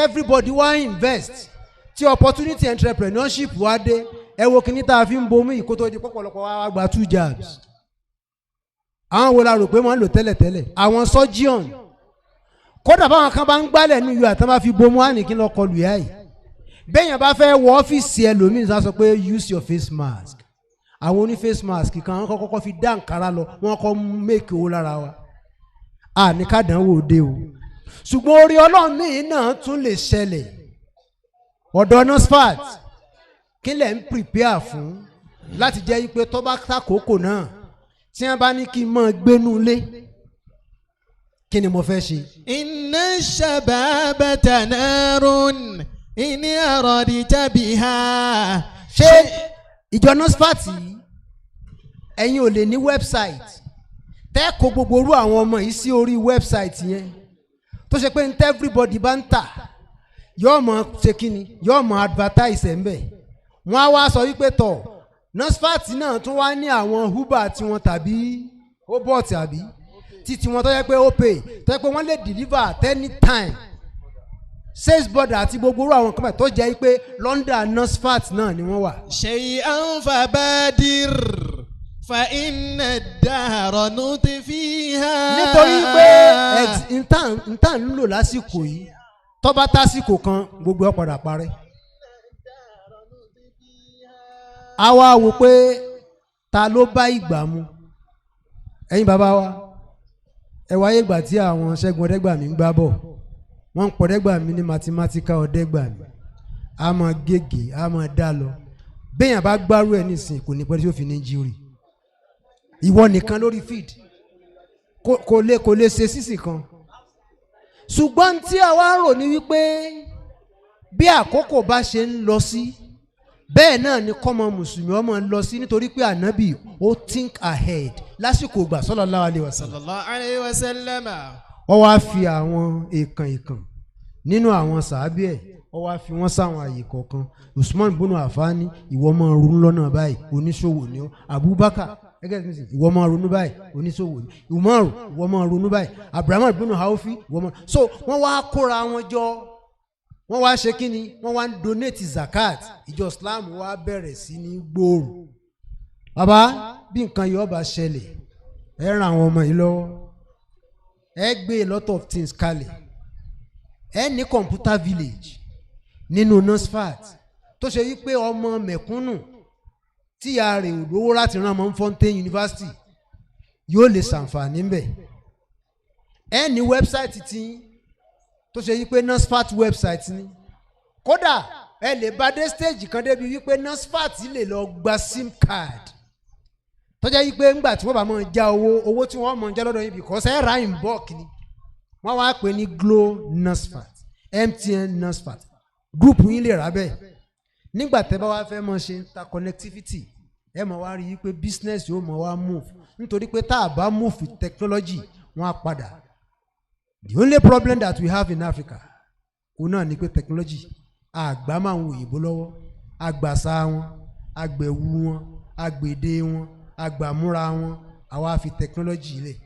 everybody wá invest tí opportunity entrepreneurship wá dé ẹ wo kíní tá a fi ń bomú yìí kó tó di pọ̀pọ̀lọpọ̀ wá gba 2 jobs àwọn wo la rò pé wọ́n ń lò tẹ́lẹ̀tẹ́lẹ̀ àwọn surgeon kódà báwọn kan bá ń gbálẹ̀ ní ìlú àtàwọn bá fi bomú ànìkí lọ kọlù yá yìí bẹ́ẹ̀yàn bá fẹ́ wọ ọ́fíìsì ẹlòmíín sọ pé use your face mask àwọn oní face mask kan wọ́n kọ́kọ́ fi dá nkàrà lọ wọ́n kọ́ make owó lára wa àníkàdánwò dé o ṣùgbọ́n orí Ọlọ́run míì náà tún lè ṣẹlẹ̀ ọ̀dọ̀ Nasfat kí lẹ̀ ń prepare fún láti jẹ́ pé tó bá sàkókò náà tí wọ́n bá ní kí n máa gbénú ilé kí ni mo fẹ́ ṣe. inna shababata narun in aradta biha. ṣé ìjọ Nasfat ẹ̀yin ò lè ní wẹ́bsáìtì tẹ́ kó gbogbo orú àwọn ọmọ yìí sí orí wẹ́bsáìtì yẹn tó ṣe pé ní everybody bá ń tà yóò mọ ṣe kí ni yóò mọ advertise ẹ̀ ń bẹ̀ wọ́n á wá sọ wípé tọ̀ Nasfat náà tún wá ní àwọn Uber tiwọn tàbí Obot àbí títí wọn tó yẹ pé ó pay tó yẹ pé wọ́n lè deliver at any time sales border àti gbogbo orú àwọn kan tó jẹ́ pé London Nasfat náà ni wọ́n wà. shay'an fabadir fa inna ad-dahra nutfiha. nítorí pé nta ń lò lásìkò yìí tó bá tásìkò kan gbogbo ẹ̀ padà parẹ́. a wá wò pé ta ló bá ìgbà mu ẹ̀yin bàbá wa ẹ wáyé ìgbà tí àwọn Ṣẹ́gun Ọ̀dẹ́gbàmí ń gbá bọ̀ wọ́n ń pọ̀ Ọ̀dẹ́gbàmí ní mathematical Ọ̀dẹ́gbàmí a máa gègé a máa dá lọ béèyàn bá gbárù ẹ̀ nísìn kò ní pẹ́ tí ó fi ní jírí ìwọ nìkan lórí feed kò lè ṣe sísì kan ṣùgbọ́n tí a wá rò ní wípé bí àkókò bá ṣe ń lọ sí bẹ́ẹ̀ náà ni kọ́mọ mùsùlùmí ọmọ ń lọ sí nítorí pé ànábì ó think ahead lásìkò ìgbà sallallahu alaihi wasallam. ó wá fi àwọn èèkàn nínú àwọn sàábì ẹ̀ ó wá fi wọ́n sáwọn àyè kọ̀ọ̀kan Usman bunu Afani ìwọ máa ronú lọ́nà báyìí oníṣòwò ni ó Abubakar ìwọ máa ronú báyìí oníṣòwò ni Umaru ìwọ máa ronú báyìí Abraham bunu Haufi ìwọ máa so wọ́n wá kóra wọn jọ wọ́n wá ṣe kí ni wọ́n wá ń donate zakat ìjọ Islam wá bẹ̀rẹ̀ sí ní gbòòrò bàbá bí nǹkan yìí ọba ṣẹlẹ̀ ẹ ran àwọn ọmọ yìí lọ́wọ́ ẹ gbé a lot of things kalẹ̀ ẹ ní computer village nínú Nasfat tó ṣe wípé ọmọ mẹ̀kúnnù tí ìyá rẹ̀ ò lówó láti rán ọmọ Fountain University yóò lè ṣàǹfààní ńbẹ̀ ẹ ní wẹ́bsáìtì tí tó ṣe wípé Nasfat website ni kódà ẹ lè bá dé stage kan débi wípé Nasfat lè lọ gba sim card tó jẹ́ wípé ńgbà tí wọ́n bá máa já owó tí wọ́n máa já lọ́dọ̀ yín because ẹ ra in bulk ni wọ́n wá pè ní Glo Nasfat MTN Nasfat group yín lè rà bẹ́ẹ̀ nígbà tẹ́ bá wá fẹ́ máa ṣe interconnectivity ẹ máa wá rí i pé business yóò máa wá move nítorí pé tá a bá move with technology wọ́n á padà. The only problem that we have in Africa òun náà ni pé technology àgbà máa ń wo òyìnbó lọ́wọ́ àgbàsá wọn àgbẹ̀wù wọn àgbèdè wọn àgbàmúra wọn àwa fi technology lẹ̀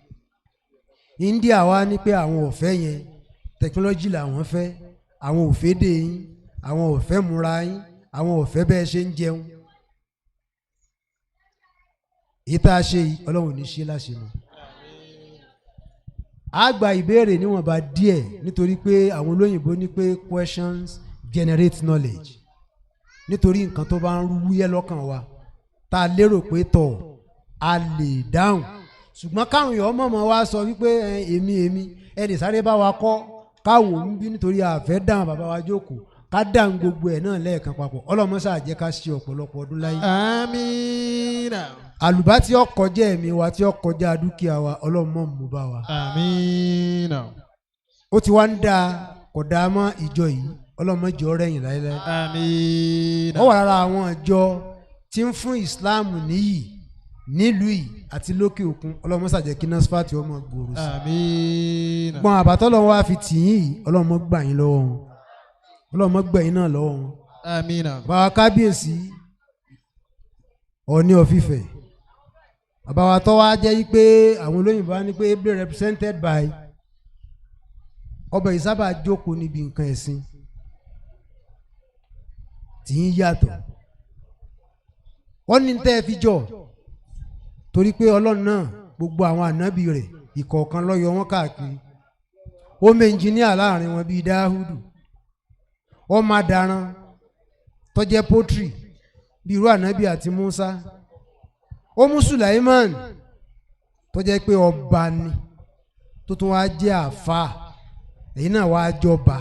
India wa ní pé àwọn ọ̀fẹ́ yẹn technology làwọn fẹ́ àwọn òfédè yín àwọn ọ̀fẹ́ múra yín àwọn ọ̀fẹ́ bẹ́ẹ̀ ṣe ń jẹun èyí tá a ṣe yìí Ọlọ́run ní ṣe láṣẹ mọ́ a gba ìbéèrè níwọ̀nba díẹ̀ nítorí pé àwọn olóyìnbó ní pé questions generate knowledge nítorí nǹkan tó bá ń wúyẹ́ lọ́kàn wa tá a lérò pé tọ̀ a lè dáhùn ṣùgbọ́n káwọn èèyàn mọ̀mọ́ wa sọ wípé èmi ẹnì sáré bá wa kọ́ káwò ń bí nítorí àfẹ́ dáhùn bàbá wa jókòó ká dáhùn gbogbo ẹ̀ náà lẹ́ẹ̀kan papọ̀ ọlọ́mọṣà jẹ́ ká ṣe ọ̀pọ̀lọpọ̀ ọdún láyé. àmín. àlùbá tí ó kọjá ẹ̀mí wa tí ó kọjá dúkìá wa ọlọ́mọ mú bá wa. àmín. ó ti wá ń da kọ̀dá mọ́ ìjọ yìí ọlọ́mọ jọ rẹ̀yìn láéláé. àmín. ó wà lára àwọn ìjọ tí ń fún Islam níyì nílùú yìí àti lókè òkun ọlọ́mọ ṣàjẹ́ kí Nasfat ọmọ gbòòrò sí. àmín. gbọ́n àbátọ́lọ́wọ́ wa fi tì yín yìí ọlọ́mọ gbà yín lọ́wọ́ wọn ọlọ́mọ gbẹ̀yìn náà lọ́wọ́ wọn. àmín. bàbá kábíyèsí Ọọ̀ni of Ifẹ̀ bàbá wa tó wá jẹ́ pé àwọn olóyìnbó á ní pé ably represented by ọba ìsábà jókòó níbi nǹkan ẹ̀sìn tí ń yàtọ̀ wọ́n ní tẹ́ ẹ fi jọ torí pé ọlọ́run náà gbogbo àwọn ànábì rẹ̀ ìkọ̀ọ̀kan ló yọ wọ́n káàkiri ó mọ ẹnjìníà láàrin wọn bíi Dáhùdù ó máa daran tó jẹ́ pọ́tírì bíi irú ànábì àti Musa ó mú Sulaiman tó jẹ́ pé ọba ni tó tún wá jẹ́ àfáà èyí náà wá jọba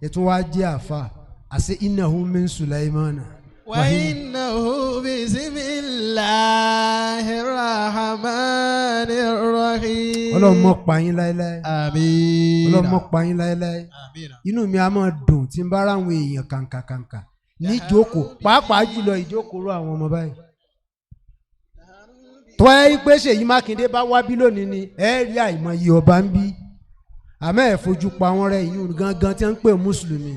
ètò wá jẹ́ àfáà àṣẹ innahu min Sulaimana. wa innahu bismillah. Bismillahir Rahmanir Rahim. Ọlọ́run mọ̀ pa yín láéláé. Àmín. Ọlọ́run mọ̀ pa yín láéláé. Àmín. Inú mi á máa dùn tí n bá ráwọn èèyàn kàǹkàkàǹkà ní ìjókòó pàápàá jùlọ ìjókòó rú àwọn ọmọ báyìí. tó ẹ pé Ṣèyí Mákindé bá wá bí lónìí ni ẹ rí àìmọye ọba ń bí àmọ́ ẹ fojú pa wọn rẹ ìyún gangan tí wọ́n ń pè mùsùlùmí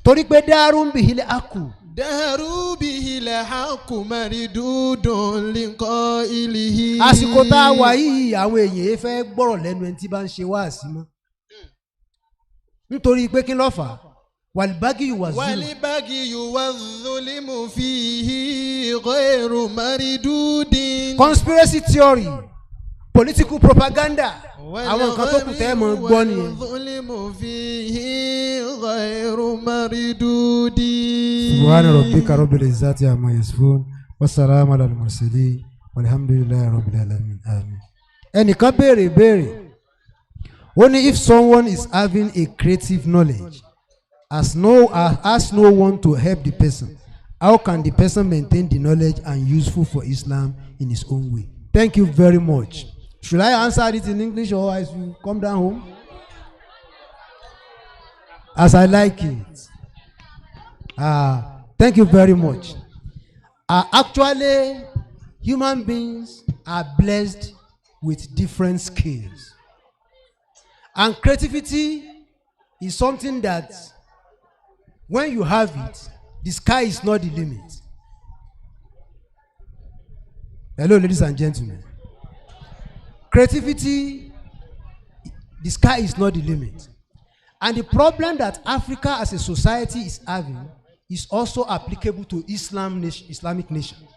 torí pé dárú ń bì hílẹ̀ àkù. Dàrú bihi l-haqqu maridudun liqa'ilihi. àsìkò tá a wà yìí àwọn èèyàn fẹ́ gbọ́rọ̀ lẹ́nu ẹni tí bá ń ṣe wáàsí mọ́ nítorí pé kí ló fà á wàlíbágì wà zulu. Wàlíbágì wà zulimu fihi ghayru maridudin. conspiracy theory political propaganda àwọn nǹkan tó kù tẹ́ ẹ mọ̀ gbọ́ nìyẹn. zulimu fihi ghayru maridudin. subhana rabbika rabbil izzati amma yasifun wasalaamu ala al-mursalin walhamdulillahi rabbil alamin amin. ẹnìkan béèrè only if someone is having a creative knowledge has no one to help the person, how can the person maintain the knowledge and useful for Islam in his own way? Thank you very much. Should I answer it in English or as you come down home? As I like it. Thank you very much. Actually, human beings are blessed with different skills. And creativity is something that when you have it, the sky is not the limit. Hello, ladies and gentlemen. Creativity, the sky is not the limit. And the problem that Africa as a society is having is also applicable to Islamic nations.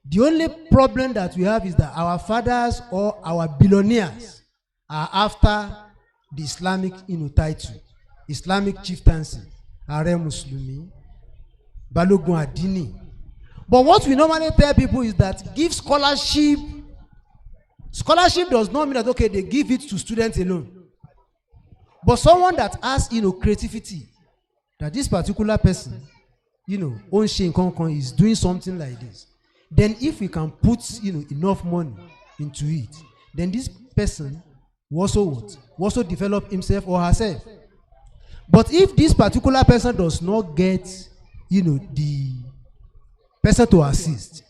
The only problem that we have is that our fathers or our billionaires are after the Islamic title, Islamic chieftaincy, Are Muslimi, Balogun Adini. But what we normally tell people is that give scholarship. Scholarship does not mean that, okay, they give it to students alone. But someone that has, creativity, that this particular person, is doing something like this, then if we can put, enough money into it, then this person will also develop himself or herself. But if this particular person does not get, the person to assist,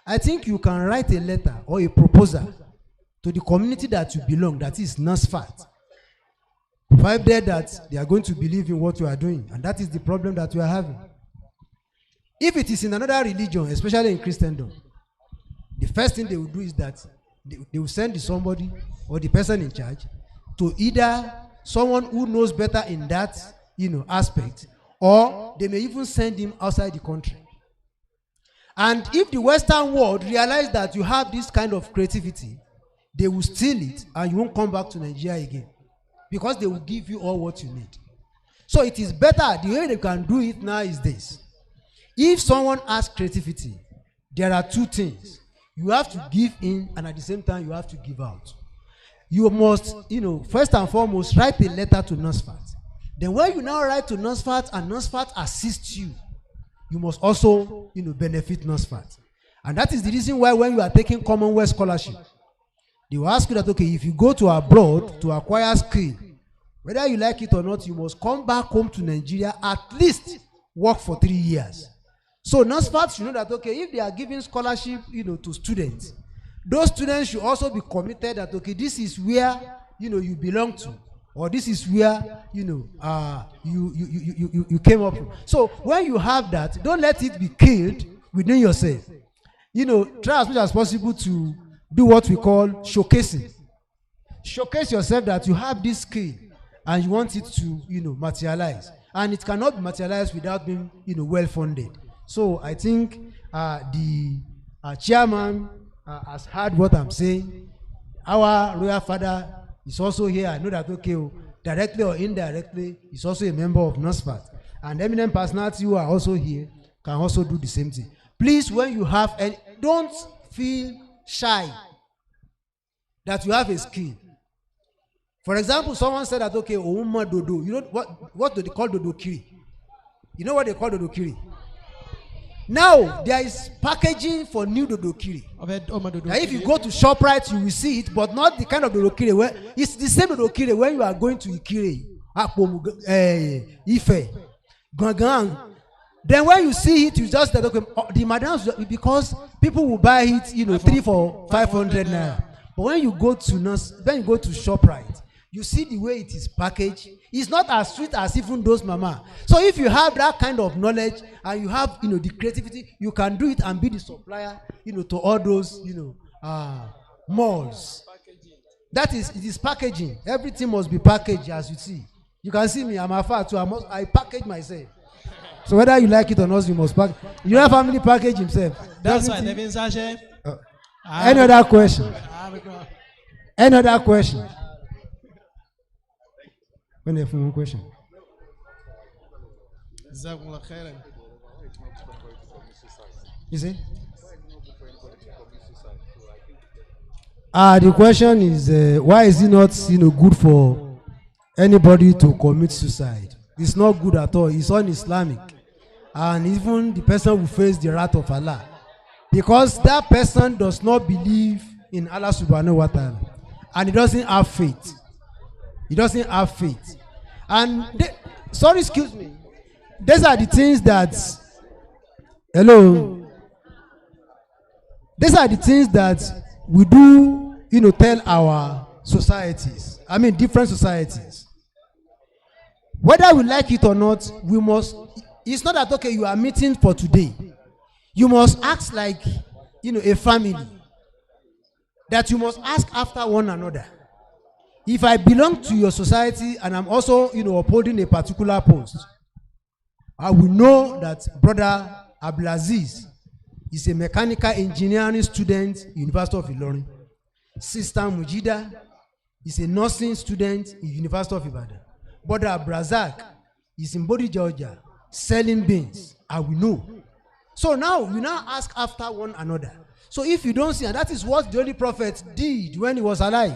I think you can write a letter or a proposal to the community that you belong, that is Nasfat. Provided that they are going to believe in what you are doing, and that is the problem that we are having. If it is in another religion, especially in Christendom, the first thing they will do is that they will send somebody or the person in charge to either someone who knows better in that aspect, or they may even send him outside the country. And if the Western world realize that you have this kind of creativity, they will steal it and you won't come back to Nigeria again, because they will give you all what you need. So it is better, the way they can do it now is this. If someone has creativity, there are two things. You have to give in, and at the same time you have to give out. You must, first and foremost, write a letter to Nasfat. Then when you now write to Nasfat and Nasfat assists you, you must also, benefit Nasfat. And that is the reason why when you are taking Commonwealth scholarship, they will ask you that, okay, if you go to abroad to acquire skill, whether you like it or not, you must come back home to Nigeria, at least work for 3 years. So Nasfat should know that, okay, if they are giving scholarship, to students, those students should also be committed that, okay, this is where, you belong to, or this is where, you came up from. So when you have that, don't let it be killed within yourself. Try as much as possible to do what we call showcasing. Showcase yourself that you have this skill and you want it to, materialize. And it cannot be materialized without being, well funded. So I think the chairman has heard what I'm saying. Our royal father is also here. I know that, okay, directly or indirectly, he's also a member of Nasfat. And eminent personalities who are also here can also do the same thing. Please, when you have, and don't feel shy that you have a skill. For example, someone said that, okay, Ouma Dodo, what do they call Dodo Kiri? You know what they call Dodo Kiri? Now there is packaging for new dodokiri. Now if you go to ShopRite, you will see it, but not the kind of dodokiri where it's the same dodokiri when you are going to Ikire, Ife, Gangan. Then when you see it, you just say, okay, the madams, because people will buy it, 3 for 500 naira. But when you go to ShopRite, you see the way it is packaged. It's not as sweet as even those mama. So if you have that kind of knowledge and you have the creativity, you can do it and be the supplier to all those malls. That is, it is packaging. Everything must be packaged, as you see. You can see me, I'm a fat, so I package myself. So whether you like it or not, you must pack. You have family package himself. That's why they've been sachet. Any other question? Any other question? When they have one question. You see? The question is, why is it not good for anybody to commit suicide? It's not good at all. It's un-Islamic. And even the person will face the wrath of Allah. Because that person does not believe in Allah subhanahu wa ta'ala. And he doesn't have faith. He doesn't have faith. And, excuse me. These are the things that, these are the things that we do, tell our societies. I mean, different societies. Whether we like it or not, we must. It's not that, okay, you are meeting for today. You must act like, a family. That you must ask after one another. If I belong to your society and I'm also, upholding a particular post, I will know that Brother Abdulaziz is a mechanical engineering student in University of Ilorin. Sister Mujida is a nursing student in University of Ibadan. Brother Abrazak is in Bodi, Georgia, selling beans. I will know. So now, we now ask after one another. So if you don't see, and that is what the Holy Prophet did when he was alive.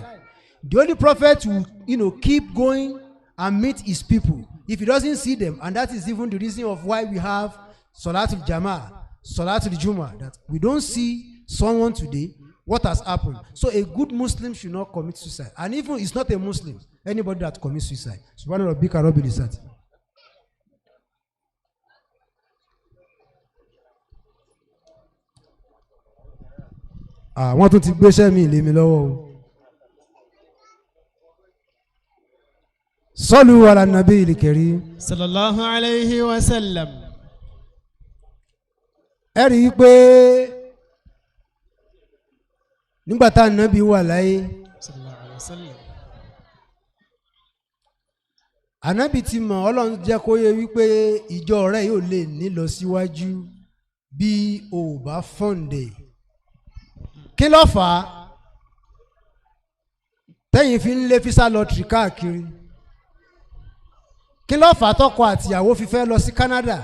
The Holy Prophet will, keep going and meet his people. If he doesn't see them, and that is even the reason of why we have Salatul Jama'ah, Salatul Jumu'ah, that we don't see someone today, what has happened. So a good Muslim should not commit suicide. And even it's not a Muslim, anybody that commits suicide. Subhanahu rabbika rabbil izzati. Wọ́n tún ti gbéṣẹ́ mi lé mi lọ́wọ́ o. Sallu ala nabiyil karim. Sallallahu alayhi wa sallam. Ẹ rí i pé nígbà tá Ànábì wà láyé, Ànábì ti mọ̀, Ọlọ́run jẹ́ kó yé wípé ìjọ rẹ̀ yóò lè ní lọ síwájú bí o bá fọ́ǹdè. Kí ló fà á? Tẹ́yìn fi ń lé físà lọ́tìrì káàkiri. Kí ló fà á tọkọ àtìyàwó fi fẹ́ lọ sí Canada?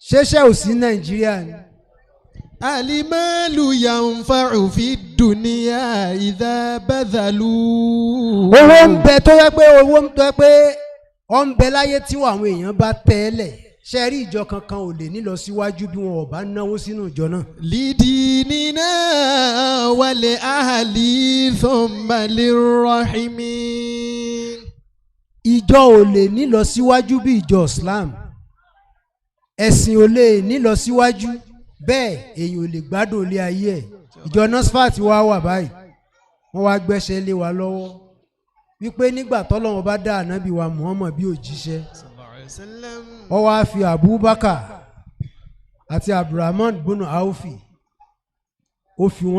Ṣéṣẹ́ ò sí Nàìjíríà ni. Alimalu yanfa'u fi dunya idha badhalu. Owó ń bẹ tó yẹ pé ó ń bẹ láyé tí àwọn èèyàn bá tẹ́lẹ̀. Ṣé rí ìjọ kankan ò lè ní lọ síwájú bí wọn ò bá náwó sínú ìjọ náà. Lidinina wa li ahli thumma lirrahimi. Ìjọ ò lè ní lọ síwájú bí ìjọ Islam. Ẹ̀sìn ò lè ní lọ síwájú bẹ́ẹ̀ èyàn ò lè gbádùn ilé ayé ẹ̀. Ìjọ Nasfat wà báyìí. Wọ́n wá gbẹ́sẹ̀ lé wa lọ́wọ́. Wípé nígbà tọ́lọ́run bá dá ànábì wa Muhammad bí òjíṣẹ́. Wọ́n wá fi Abubakar àti Abdulrahman bunu Aufi ó fi wọ́n